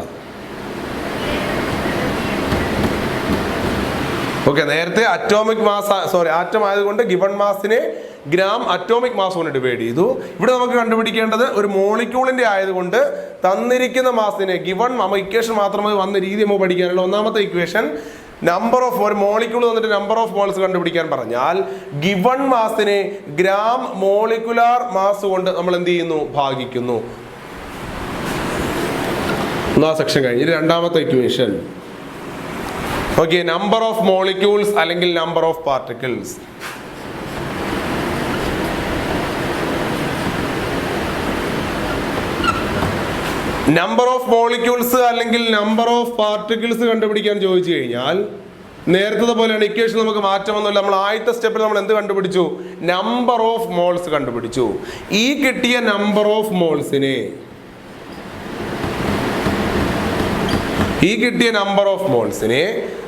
ഓക്കെ, നേരത്തെ ആറ്റം ആയതുകൊണ്ട് ഗിവൺ മാസിനെ ഗ്രാം അറ്റോമിക് മാസ് കൊണ്ട് ഡിവൈഡ് ചെയ്തു. ഇവിടെ നമുക്ക് കണ്ടുപിടിക്കേണ്ടത് ഒരു മോളിക്യൂളിന്റെ ആയതുകൊണ്ട് തന്നിരിക്കുന്ന മാസിനെ ഗിവൺ ഇക്വേഷൻ മാത്രമേ വന്ന രീതി നമുക്ക് പഠിക്കാനുള്ള. ഒന്നാമത്തെ ഇക്വേഷൻ നമ്പർ ഓഫ് ഒരു മോളിക്യൂൾ തന്നിട്ട് നമ്പർ ഓഫ് മോൾസ് കണ്ടുപിടിക്കാൻ പറഞ്ഞാൽ ഗിവൺ മാസിനെ ഗ്രാം മോളിക്കുലാർ മാസ് കൊണ്ട് നമ്മൾ എന്ത് ചെയ്യുന്നു? ഭാഗിക്കുന്നു. ഒന്നാം സെക്ഷൻ കഴിഞ്ഞ് രണ്ടാമത്തെ equation. Okay, number of molecules അല്ലെങ്കിൽ number of particles. Number of molecules അല്ലെങ്കിൽ നമ്പർ ഓഫ് പാർട്ടിക്കിൾസ് കണ്ടുപിടിക്കാൻ ചോദിച്ചു കഴിഞ്ഞാൽ നേരത്തെ പോലെയാണ് ഇക്വേഷൻ. നമുക്ക് മാറ്റമൊന്നുമില്ല. നമ്മൾ ആദ്യത്തെ സ്റ്റെപ്പിൽ നമ്മൾ എന്ത് കണ്ടുപിടിച്ചു? നമ്പർ ഓഫ് മോൾസ് കണ്ടുപിടിച്ചു. ഈ കിട്ടിയ നമ്പർ ഓഫ് മോൾസിനെ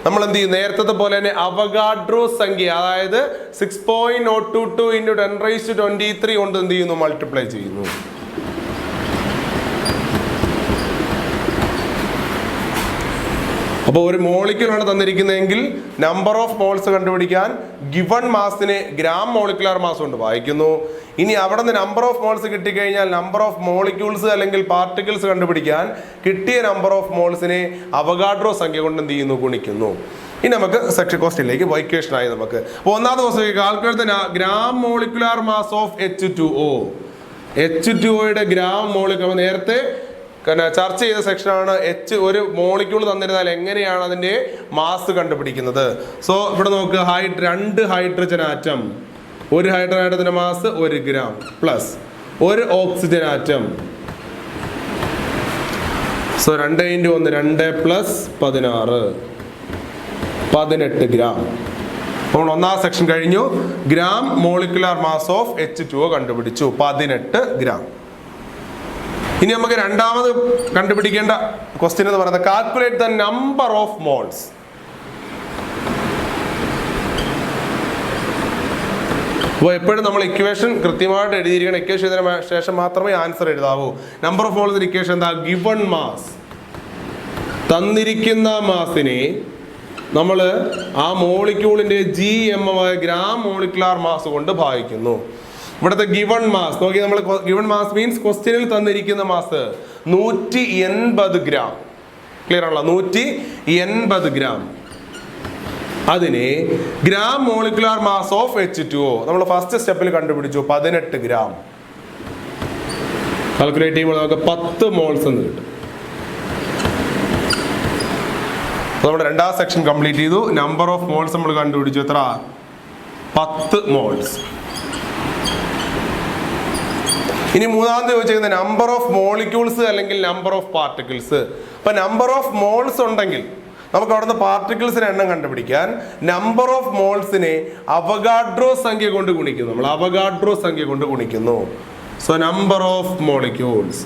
നമ്മൾ എന്ത് ചെയ്യും? നേരത്തെ പോലെ തന്നെ അവഗാഡ്രോ സംഖ്യ, അതായത് 6.022 × 10⁻23 കൊണ്ട് എന്ത് ചെയ്യുന്നു? മൾട്ടിപ്ലൈ ചെയ്യുന്നു. അപ്പോൾ ഒരു മോളിക്യൂളാണ് തന്നിരിക്കുന്നതെങ്കിൽ നമ്പർ ഓഫ് മോൾസ് കണ്ടുപിടിക്കാൻ ഗിവൺ മാസിനെ ഗ്രാം മോളിക്കുലാർ മാസ് കൊണ്ട് വായിക്കുന്നു. ഇനി അവിടെ നിന്ന് നമ്പർ ഓഫ് മോൾസ് കിട്ടിക്കഴിഞ്ഞാൽ നമ്പർ ഓഫ് മോളിക്യൂൾസ് അല്ലെങ്കിൽ പാർട്ടിക്കിൾസ് കണ്ടുപിടിക്കാൻ കിട്ടിയ നമ്പർ ഓഫ് മോൾസിനെ അവഗാഡ്രോ സംഖ്യ കൊണ്ട് എന്ത് ചെയ്യുന്നു? ഗുണിക്കുന്നു. ഇനി നമുക്ക് സെക്ഷൻ ക്വസ്റ്റ്യനിലേക്ക് ഇക്വേഷൻ ആയി നമുക്ക്. അപ്പോൾ ഒന്നാമത്തെ question calculate gram molecular mass of H2O. H2Oയുടെ ഗ്രാം മോളിക്കുലർ നേരത്തെ ചർച്ച ചെയ്ത സെക്ഷനാണ്. ഒരു മോളിക്യൂൾ തന്നിരുന്നാൽ എങ്ങനെയാണ് അതിന്റെ മാസ് കണ്ടുപിടിക്കുന്നത്. സോ ഇവിടെ നോക്ക്, 2 ഹൈഡ്രജൻ ആറ്റം, ഒരു ഹൈഡ്രജൻ ആറ്റത്തിന്റെ mass 1 gram plus 1 oxygen atom. So 2 × 1 2 പ്ലസ് 16 18 ഗ്രാം. അപ്പോൾ ഒന്നാം സെക്ഷൻ കഴിഞ്ഞു. Gram molecular mass of H2O കണ്ടുപിടിച്ചു 18 ഗ്രാം. ഇനി നമുക്ക് രണ്ടാമത് കണ്ടുപിടിക്കേണ്ട ക്വസ്റ്റ്യൻ എന്ന് പറയുന്നത് calculate the number of moles. അപ്പോൾ എപ്പോഴും നമ്മൾ ഇക്വേഷൻ കൃത്യമായിട്ട് എഴുതിയിരിക്കണം. ഇക്വേഷൻ എഴുതിയ ശേഷം മാത്രമേ ആൻസർ എഴുതാവൂ. നമ്പർ ഓഫ് മോൾസ് ഇക്വേഷൻ എന്താ? ഗിവൺ മാസ്, തന്നിരിക്കുന്ന മാസിനെ നമ്മൾ ആ മോളിക്യൂളിന്റെ GM ഗ്രാം മോളിക്കുലാർ മാസ് കൊണ്ട് ഭാഗിക്കുന്നു. ഇവിടുത്തെ ഗിവൺ മാസ് നോക്കി, നമ്മൾ ഗിവൺ മാസ് മീൻസ് ക്വസ്റ്റ്യനിൽ തന്നിരിക്കുന്ന മാസ് 180 ഗ്രാം. ക്ലിയർ ആണല്ലോ? 180 ഗ്രാം. അതിനെ gram molecular mass of H2O നമ്മൾ ഫസ്റ്റ് സ്റ്റെപ്പിൽ കണ്ടുപിടിച്ചു 18 ഗ്രാം. കാൽക്കുലേറ്റ് ചെയ്യുമ്പോൾ നമുക്ക് 10 മോൾസ് എന്ന് കിട്ടും. നമ്മുടെ രണ്ടാം സെക്ഷൻ കംപ്ലീറ്റ് ചെയ്തു. നമ്പർ ഓഫ് മോൾസ് നമ്മൾ കണ്ടുപിടിച്ചു. എത്ര? 10 മോൾസ്. ഇനി മൂന്നാമത് ചോദിച്ചിരിക്കുന്നത് നമ്പർ ഓഫ് മോളിക്യൂൾസ് അല്ലെങ്കിൽ നമ്പർ ഓഫ് പാർട്ടിക്കിൾസ്. അപ്പൊ നമ്പർ ഓഫ് മോൾസ് ഉണ്ടെങ്കിൽ നമുക്ക് അവിടുന്ന് പാർട്ടിക്കിൾസിന്റെ എണ്ണം കണ്ടുപിടിക്കാൻ നമ്പർ ഓഫ് മോൾസിനെ അവഗാഡ്രോ സംഖ്യ കൊണ്ട് ഗുണിക്കുന്നു. നമ്മൾ അവഗാഡ്രോ സംഖ്യ കൊണ്ട് ഗുണിക്കുന്നു. So number of molecules.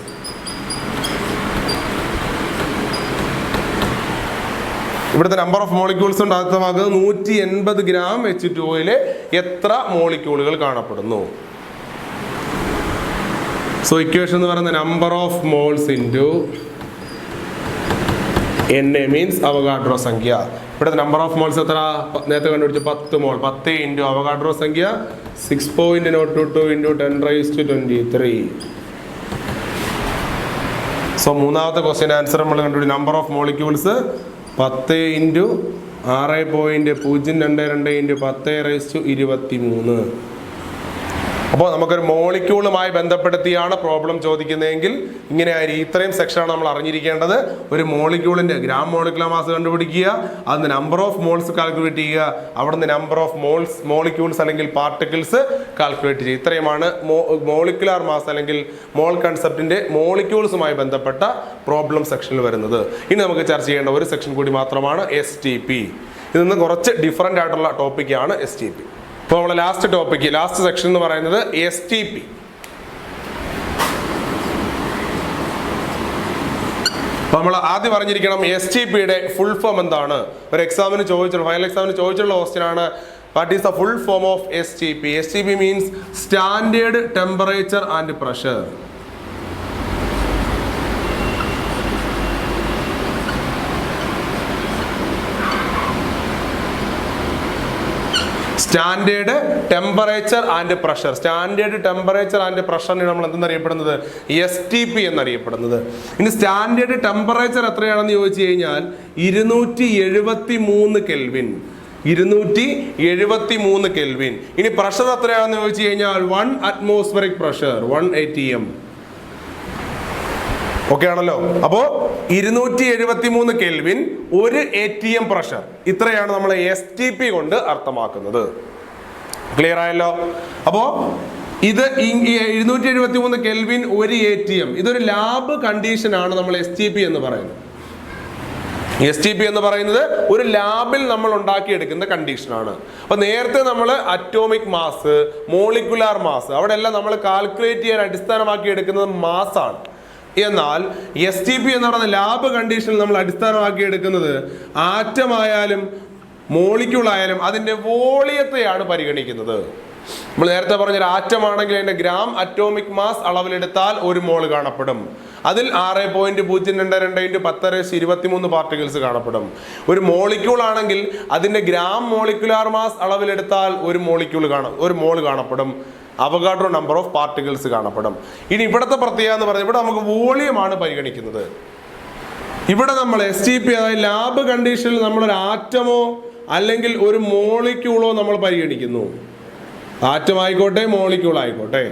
ഇവിടുത്തെ നമ്പർ ഓഫ് മോളിക്യൂൾസ് കൊണ്ട് അർത്ഥമാക്കുന്നത് 180 ഗ്രാം H2Oയിലെ എത്ര മോളിക്യൂളുകൾ കാണപ്പെടുന്നു. സോ ഇക്വേഷൻ എന്ന് പറയുന്നത് number of moles into Na means Avogadro സംഖ്യ. ഇവിടുത്തെ നമ്പർ ഓഫ് മോൾസ് എത്ര? നേരത്തെ കണ്ടുപിടിച്ച 10 മോൾ. 10 ഇൻറ്റു അവഗാഡ്രോ സംഖ്യ 6.022 × 10⁻23. സോ മൂന്നാമത്തെ ക്വസ്റ്റ്യൻ ആൻസർ നമ്മൾ കണ്ടുപിടിച്ച നമ്പർ ഓഫ് മോളിക്യൂൾസ് 10 ഇൻറ്റു 6.022 × 10⁻23. അപ്പോൾ നമുക്കൊരു മോളിക്യൂളുമായി ബന്ധപ്പെടുത്തിയാണ് പ്രോബ്ലം ചോദിക്കുന്നതെങ്കിൽ ഇങ്ങനെ ആയിരിക്കും. ഇത്രയും സെക്ഷനാണ് നമ്മൾ അറിഞ്ഞിരിക്കേണ്ടത്. ഒരു മോളിക്യൂളിന്റെ ഗ്രാം മോളിക്കുലർ മാസ് കണ്ടുപിടിക്കുക, അതിന് നമ്പർ ഓഫ് മോൾസ് കാൽക്കുലേറ്റ് ചെയ്യുക, അവിടുന്ന് നമ്പർ ഓഫ് മോളിക്യൂൾസ് അല്ലെങ്കിൽ പാർട്ടിക്കിൾസ് കാൽക്കുലേറ്റ് ചെയ്യുക. ഇത്രയുമാണ് മോളിക്കുലാർ മാസ് അല്ലെങ്കിൽ മോൾ കൺസെപ്റ്റിന്റെ മോളിക്യൂൾസുമായി ബന്ധപ്പെട്ട പ്രോബ്ലം സെക്ഷനിൽ വരുന്നത്. ഇനി നമുക്ക് ചർച്ച ചെയ്യേണ്ട ഒരു സെക്ഷൻ കൂടി മാത്രമാണ് STP. ഇതിൽ നിന്ന് കുറച്ച് ഡിഫറൻ്റ് ആയിട്ടുള്ള ടോപ്പിക്കാണ് STP. അപ്പോൾ നമ്മളെ ലാസ്റ്റ് സെക്ഷൻ എന്ന് പറയുന്നത് STP. അപ്പോൾ നമ്മൾ ആദ്യം പറഞ്ഞിരിക്കണം STPയുടെ ഫുൾ ഫോം എന്താണ്. ഒരു എക്സാമിന് ഫൈനൽ എക്സാമിന് ചോദിച്ചിട്ടുള്ള ക്വസ്റ്റ്യൻ ആണ്. What is the full form of STP? STP means standard temperature and pressure. Standard temperature and pressure. Standard temperature and പ്രഷറിനെ നമ്മൾ എന്തെന്നറിയപ്പെടുന്നത്? STP എന്നറിയപ്പെടുന്നത്. ഇനി സ്റ്റാൻഡേർഡ് ടെമ്പറേച്ചർ എത്രയാണെന്ന് ചോദിച്ചു കഴിഞ്ഞാൽ 273 കെൽവിൻ. 273 കെൽവിൻ. ഇനി പ്രഷർ എത്രയാണെന്ന് ചോദിച്ചു കഴിഞ്ഞാൽ 1 അറ്റ്മോസ്ഫിയറിക് പ്രഷർ 1 atm. ഓക്കെ ആണല്ലോ. അപ്പോ 273 കെൽവിൻ 1 atm പ്രഷർ. ഇത്രയാണ് നമ്മൾ STP കൊണ്ട് അർത്ഥമാക്കുന്നത്. ക്ലിയർ ആയല്ലോ? അപ്പോ ഇത് 273 കെൽവിൻ 1 atm ഇതൊരു ലാബ് കണ്ടീഷൻ ആണ് നമ്മൾ STP എന്ന് പറയുന്നത്. STP എന്ന് പറയുന്നത് ഒരു ലാബിൽ നമ്മൾ ഉണ്ടാക്കിയെടുക്കുന്ന കണ്ടീഷനാണ്. അപ്പൊ നേരത്തെ നമ്മൾ അറ്റോമിക് മാസ്, മോളിക്കുലാർ മാസ്, അവിടെ എല്ലാം നമ്മൾ കാൽക്കുലേറ്റ് ചെയ്യാൻ അടിസ്ഥാനമാക്കി എടുക്കുന്നത് മാസാണ്. എന്നാൽ STP എന്ന് പറയുന്ന ലാബ് കണ്ടീഷനിൽ നമ്മൾ അടിസ്ഥാനമാക്കി എടുക്കുന്നത് ആറ്റം ആയാലും മോളിക്യൂൾ ആയാലും അതിന്റെ വോളിയത്തെയാണ് പരിഗണിക്കുന്നത്. നമ്മൾ നേരത്തെ പറഞ്ഞൊരു ആറ്റം ആണെങ്കിൽ അതിന്റെ ഗ്രാം അറ്റോമിക് മാസ് അളവിലെടുത്താൽ 1 മോൾ കാണപ്പെടും. അതിൽ 6.022 × 10⁻23 പാർട്ടിക്കിൾസ് കാണപ്പെടും. ഒരു മോളിക്യൂൾ ആണെങ്കിൽ അതിന്റെ ഗ്രാം മോളിക്കുലാർ മാസ് അളവിലെടുത്താൽ 1 മോൾ കാണപ്പെടും. അവഗാഡ്രോ നമ്പർ ഓഫ് പാർട്ടിക്കിൾസ് കാണപ്പെടും. ഇനി ഇവിടുത്തെ പ്രത്യേകത എന്ന് പറഞ്ഞാൽ ഇവിടെ നമുക്ക് വോളിയം ആണ് പരിഗണിക്കുന്നത്. ഇവിടെ നമ്മൾ STP അതായത് ലാബ് കണ്ടീഷനിൽ നമ്മളൊരു ആറ്റമോ അല്ലെങ്കിൽ ഒരു മോളിക്യൂളോ നമ്മൾ പരിഗണിക്കുന്നു. ആറ്റം ആയിക്കോട്ടെ മോളിക്യൂൾ ആയിക്കോട്ടെ.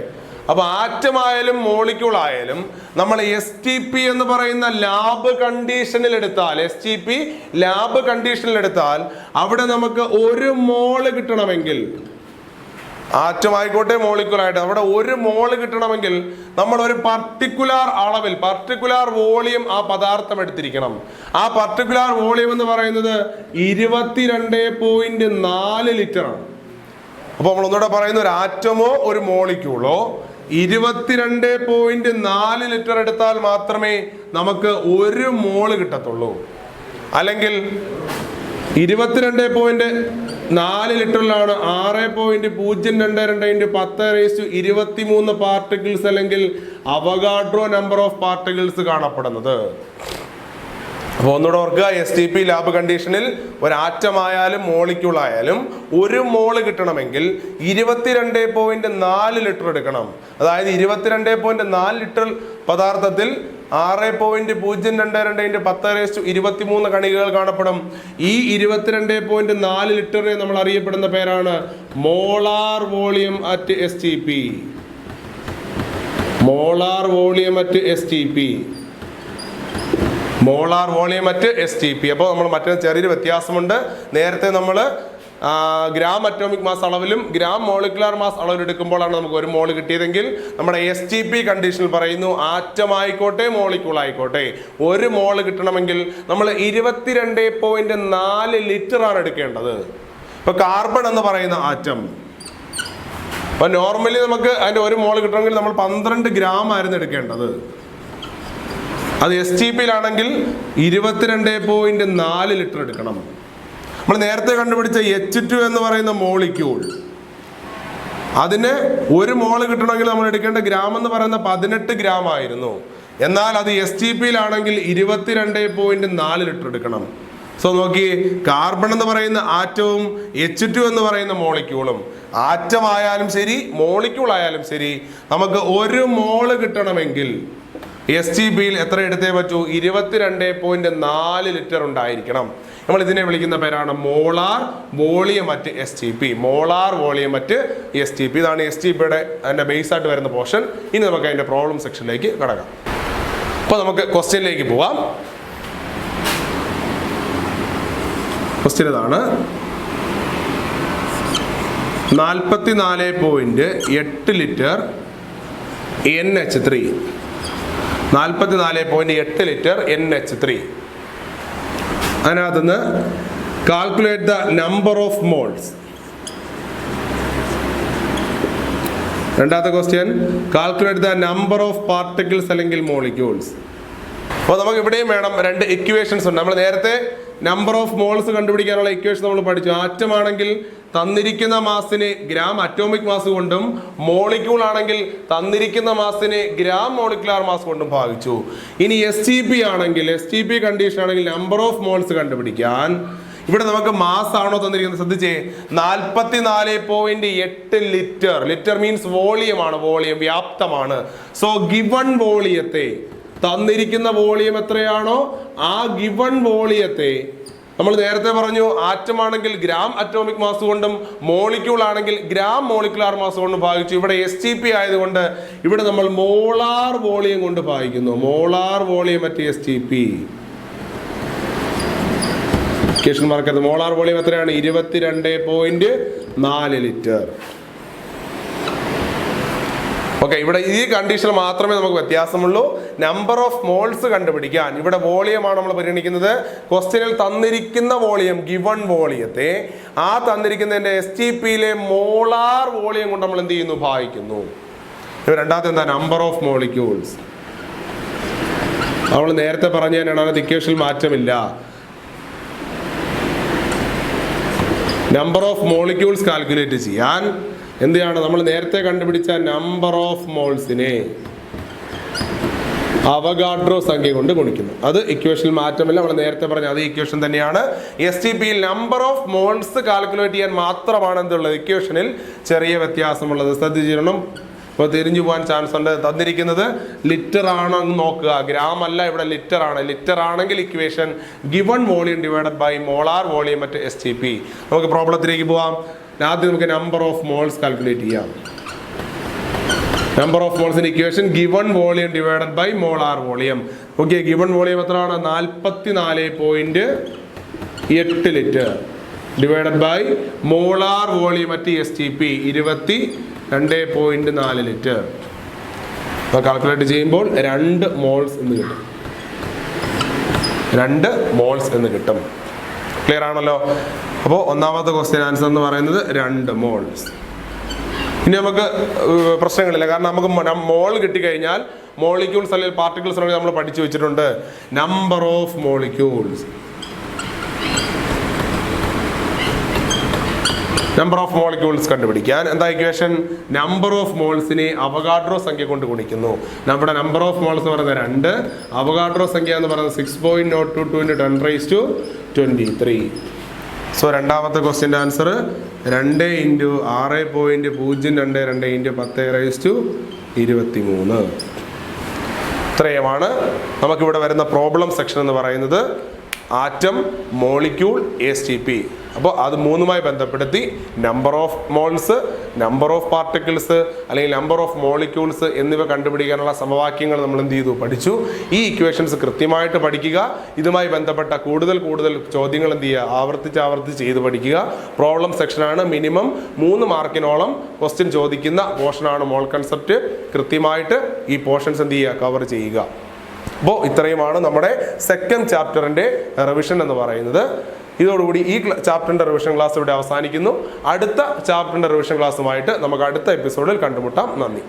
അപ്പൊ ആറ്റം ആയാലും മോളിക്യൂൾ ആയാലും നമ്മൾ STP എന്ന് പറയുന്ന ലാബ് കണ്ടീഷനിൽ എടുത്താൽ അവിടെ നമുക്ക് 1 മോള് കിട്ടണമെങ്കിൽ, ആറ്റം ആയിക്കോട്ടെ മോളിക്യൂൾ ആയിട്ട് അവിടെ 1 മോള് കിട്ടണമെങ്കിൽ നമ്മൾ ഒരു പർട്ടിക്കുലർ അളവിൽ പർട്ടിക്കുലർ വോളിയം ആ പദാർത്ഥം എടുത്തിരിക്കണം. ആ പർട്ടിക്കുലർ വോളിയം എന്ന് പറയുന്നത് 22.4 ലിറ്റർ ആണ്. അപ്പൊ നമ്മൾ ഒന്നുകൂടെ പറയുന്ന ഒരു ആറ്റമോ ഒരു മോളിക്യൂളോ 22.4 ലിറ്റർ എടുത്താൽ മാത്രമേ നമുക്ക് 1 മോള് കിട്ടത്തുള്ളൂ. അല്ലെങ്കിൽ 22.4 ലിറ്ററിലാണ് 6.022 × 10⁻23 പാർട്ടിക്കിൾസ് അല്ലെങ്കിൽ അവഗാഡ്രോ നമ്പർ ഓഫ് പാർട്ടിക്കിൾസ് കാണപ്പെടുന്നത്. അപ്പോൾ ഒന്നുകൂടെ ഓർക്കുക, STP ലാബ് കണ്ടീഷനിൽ ഒരു ആറ്റം ആയാലും മോളിക്യൂൾ ആയാലും 1 മോള് കിട്ടണമെങ്കിൽ 22.4 ലിറ്റർ എടുക്കണം. അതായത് 22.4 ലിറ്റർ പദാർത്ഥത്തിൽ 6.022 × 10⁻23 കണികകൾ കാണപ്പെടും. ഈ 22.4 ലിറ്ററിനെ നമ്മൾ അറിയപ്പെടുന്ന പേരാണ് molar volume at STP. Molar volume at STP. Molar volume at STP. അപ്പോൾ നമ്മൾ മറ്റൊരു ചെറിയൊരു വ്യത്യാസമുണ്ട്. നേരത്തെ നമ്മൾ ഗ്രാം അറ്റോമിക് മാസ് അളവിലും ഗ്രാം മോളിക്കുലാർ മാസ് അളവിലും എടുക്കുമ്പോഴാണ് നമുക്ക് 1 മോൾ കിട്ടിയതെങ്കിൽ നമ്മുടെ STP കണ്ടീഷനിൽ പറയുന്നു ആറ്റം ആയിക്കോട്ടെ മോളിക്യൂൾ ആയിക്കോട്ടെ 1 മോൾ കിട്ടണമെങ്കിൽ നമ്മൾ 22.4 ലിറ്റർ ആണ് എടുക്കേണ്ടത്. ഇപ്പൊ കാർബൺ എന്ന് പറയുന്ന ആറ്റം, അപ്പൊ നോർമലി നമുക്ക് അതിന്റെ 1 മോൾ കിട്ടണമെങ്കിൽ നമ്മൾ 12 ഗ്രാം ആയിരുന്നു എടുക്കേണ്ടത്. അത് STPയിലാണെങ്കിൽ 22.4 ലിറ്റർ എടുക്കണം. നമ്മൾ നേരത്തെ കണ്ടുപിടിച്ച H2 എന്ന് പറയുന്ന മോളിക്യൂൾ, അതിന് 1 മോള് കിട്ടണമെങ്കിൽ നമ്മൾ എടുക്കേണ്ട ഗ്രാം എന്ന് പറയുന്ന 18 ഗ്രാം ആയിരുന്നു. എന്നാൽ അത് STPയിലാണെങ്കിൽ 22.4 ലിറ്റർ എടുക്കണം. സോ നോക്കി, കാർബൺ എന്ന് പറയുന്ന ആറ്റവും H2 എന്ന് പറയുന്ന മോളിക്യൂളും, ആറ്റം ആയാലും ശരി മോളിക്യൂൾ ആയാലും ശരി, നമുക്ക് 1 മോള് കിട്ടണമെങ്കിൽ STPയിൽ എത്ര എടുത്തേ പറ്റൂ? 22.4 ലിറ്റർ ഉണ്ടായിരിക്കണം. നമ്മൾ ഇതിനെ വിളിക്കുന്ന പേരാണ് molar volume at STP. Molar volume at STP. ഇതാണ് STPയുടെ അതിന്റെ ബേസ് ആയിട്ട് വരുന്ന പോർഷൻ. ഇനി നമുക്ക് അതിന്റെ പ്രോബ്ലം സെക്ഷനിലേക്ക് കടക്കാം. അപ്പൊ നമുക്ക് ക്വസ്റ്റ്യനിലേക്ക് പോവാം. ക്വസ്റ്റ്യൻ ഇതാണ്: 44.8 ലിറ്റർ NH3. 44.8 litre NH3. അതിനകത്തുനിന്ന് calculate the number of moles. രണ്ടാമത്തെ question: calculate the number of particles അല്ലെങ്കിൽ മോളിക്യൂൾസ്. അപ്പോൾ നമുക്ക് ഇവിടെയും വേണം 2 ഇക്വേഷൻസ് ഉണ്ട്. നമ്മൾ നേരത്തെ നമ്പർ ഓഫ് മോൾസ് കണ്ടുപിടിക്കാനുള്ള ഇക്വേഷൻ നമ്മൾ പഠിച്ചു. ആറ്റം ആണെങ്കിൽ തന്നിരിക്കുന്ന മാസിനെ ഗ്രാം അറ്റോമിക് മാസ് കൊണ്ടും, മോളിക്യൂൾ ആണെങ്കിൽ തന്നിരിക്കുന്ന മാസിനെ ഗ്രാം മോളിക്കുലാർ മാസ് കൊണ്ടും ഭാഗിച്ചു. ഇനി STP ആണെങ്കിൽ, STP കണ്ടീഷൻ ആണെങ്കിൽ നമ്പർ ഓഫ് മോൾസ് കണ്ടുപിടിക്കാൻ ഇവിടെ നമുക്ക് മാസ് ആണോ തന്നിരിക്കുന്നത്? ശ്രദ്ധിച്ചേ, 44.8 ലിറ്റർ. ലിറ്റർ മീൻസ് വോളിയം ആണ്, വോളിയം വ്യാപ്തമാണ്. സോ ഗിവൺ വോളിയത്തെ, തന്നിരിക്കുന്ന വോളിയം എത്രയാണോ ആ ഗിവൺ വോളിയത്തെ നമ്മൾ നേരത്തെ പറഞ്ഞു, ആറ്റം ആണെങ്കിൽ ഗ്രാം അറ്റോമിക് മാസ് കൊണ്ടും മോളിക്യൂൾ ആണെങ്കിൽ ഗ്രാം മോളിക്കുലാർ മാസ് കൊണ്ടും ഭാഗിച്ചു. ഇവിടെ STP ആയതുകൊണ്ട് ഇവിടെ നമ്മൾ മോളാർ വോളിയം കൊണ്ട് ഭാഗിക്കുന്നു. Molar volume at STP. മാർക്കത് മോളാർ വോളിയം എത്രയാണ്? 22.4 ലിറ്റർ. ഓക്കെ, ഇവിടെ ഈ കണ്ടീഷൻ മാത്രമേ നമുക്ക് വ്യത്യാസമുള്ളൂ. നമ്പർ ഓഫ് മോൾസ് കണ്ടുപിടിക്കാൻ ഇവിടെ വോളിയമാണ് നമ്മൾ പരിഗണിക്കുന്നത്. ക്വസ്റ്റ്യനിൽ തന്നിരിക്കുന്ന വോളിയം, ഗിവൺ വോളിയത്തെ ആ തന്നിരിക്കുന്നതിന്റെ STPയിലെ മോളാർ വോളിയം കൊണ്ട് നമ്മൾ എന്ത് ചെയ്യുന്നു? ഭാഗിക്കുന്നു. രണ്ടാമത്തെ എന്താ? Number of molecules. നമ്മൾ നേരത്തെ പറഞ്ഞു തന്നെയാണ്, അതിനകത്ത് ഇക്വേഷനിൽ മാറ്റമില്ല. നമ്പർ ഓഫ് മോളിക്യൂൾസ് കാൽക്കുലേറ്റ് ചെയ്യാൻ എന്താണ് നമ്മൾ നേരത്തെ കണ്ടുപിടിച്ച നമ്പർ ഓഫ് മോൾസിനെ അവഗാഡ്രോ സംഖ്യ കൊണ്ട് ഗുണിക്കുന്നു. അത് ഇക്വേഷനിൽ മാറ്റമില്ല, നമ്മൾ നേരത്തെ പറഞ്ഞ അതേ ഇക്വേഷൻ തന്നെയാണ്. STPയിൽ നമ്പർ ഓഫ് മോൾസ് കാൽക്കുലേറ്റ് ചെയ്യാൻ മാത്രമാണ് എന്തുള്ളത്? ഇക്വേഷനിൽ ചെറിയ വ്യത്യാസമുള്ളത്. ശ്രദ്ധിച്ചിരണം, ഇപ്പോൾ തിരിഞ്ഞു പോകാൻ ചാൻസ് ഉണ്ട്. തന്നിരിക്കുന്നത് ലിറ്റർ ആണോ എന്ന് നോക്കുക, ഗ്രാം അല്ല, ഇവിടെ ലിറ്റർ ആണ്. ലിറ്റർ ആണെങ്കിൽ equation given volume divided by molar volume at STP. നമുക്ക് പ്രോബ്ലത്തിലേക്ക് പോവാം. ആദ്യം നമുക്ക് നമ്പർ ഓഫ് മോൾസ് കാൽക്കുലേറ്റ് ചെയ്യാം. നമ്പർ ഓഫ് മോൾസിന്റെ equation given volume divided by molar volume. Okay, given volume എത്രയാണ്? 44.8 litre divided by molar volume at STP 22.4 litre. അപ്പോൾ calculate ചെയ്യുമ്പോൾ 2 മോൾസ് എന്ന് കിട്ടും. 2 മോൾസ് എന്ന് കിട്ടും. ക്ലിയർ ആണല്ലോ? അപ്പോൾ ഒന്നാമത്തെ ക്വസ്റ്റ്യൻ ആൻസർ എന്ന് പറയുന്നത് 2 മോൾസ്. ഇനി നമുക്ക് പ്രശ്നങ്ങളില്ല, കാരണം നമുക്ക് മോൾ കിട്ടിക്കഴിഞ്ഞാൽ മോളിക്യൂൾസ് അല്ലെങ്കിൽ പാർട്ടിക്കിൾസ് നമ്മൾ പഠിച്ചു വെച്ചിട്ടുണ്ട്. Number of molecules, number of molecules കണ്ടുപിടിക്കാൻ എന്താ ഇക്വേഷൻ? നമ്പർ ഓഫ് മോൾസിനെ അവഗാഡ്രോ സംഖ്യ കൊണ്ട് ഗുണിക്കുന്നു. നമ്മുടെ നമ്പർ ഓഫ് മോൾസ് എന്ന് പറയുന്നത് 2, അവഗാഡ്രോ സംഖ്യ എന്ന് പറയുന്നത് 6.022 × 10⁻23. സോ രണ്ടാമത്തെ ക്വസ്റ്റ്യൻ്റെ ആൻസർ 2 × 6.022 × 10⁻23. ഇത്രയുമാണ് നമുക്കിവിടെ വരുന്ന പ്രോബ്ലം സെക്ഷൻ എന്ന് പറയുന്നത്. Atom, molecule, STP. അപ്പോൾ അത് മൂന്നുമായി ബന്ധപ്പെടുത്തി number of moles, number of particles അല്ലെങ്കിൽ നമ്പർ ഓഫ് മോളിക്യൂൾസ് എന്നിവ കണ്ടുപിടിക്കാനുള്ള സമവാക്യങ്ങൾ നമ്മൾ എന്ത് ചെയ്തു? പഠിച്ചു. ഈ ഇക്വേഷൻസ് കൃത്യമായിട്ട് പഠിക്കുക. ഇതുമായി ബന്ധപ്പെട്ട കൂടുതൽ ചോദ്യങ്ങൾ എന്ത് ചെയ്യുക? ആവർത്തിച്ച് ചെയ്ത് പഠിക്കുക. പ്രോബ്ലം സെക്ഷനാണ്. മിനിമം 3 മാർക്കിനോളം ക്വസ്റ്റ്യൻ ചോദിക്കുന്ന പോർഷനാണ് മോൾ കൺസെപ്റ്റ്. കൃത്യമായിട്ട് ഈ പോർഷൻസ് എന്ത് ചെയ്യുക? കവർ ചെയ്യുക. അപ്പോൾ ഇത്രയുമാണ് നമ്മുടെ സെക്കൻഡ് ചാപ്റ്ററിൻ്റെ റിവിഷൻ എന്ന് പറയുന്നത്. ഇതോടുകൂടി ഈ ചാപ്റ്ററിൻ്റെ റിവിഷൻ ക്ലാസ് ഇവിടെ അവസാനിക്കുന്നു. അടുത്ത ചാപ്റ്ററിൻ്റെ റിവിഷൻ ക്ലാസ്സുമായിട്ട് നമുക്ക് അടുത്ത എപ്പിസോഡിൽ കണ്ടുമുട്ടാം. നന്ദി.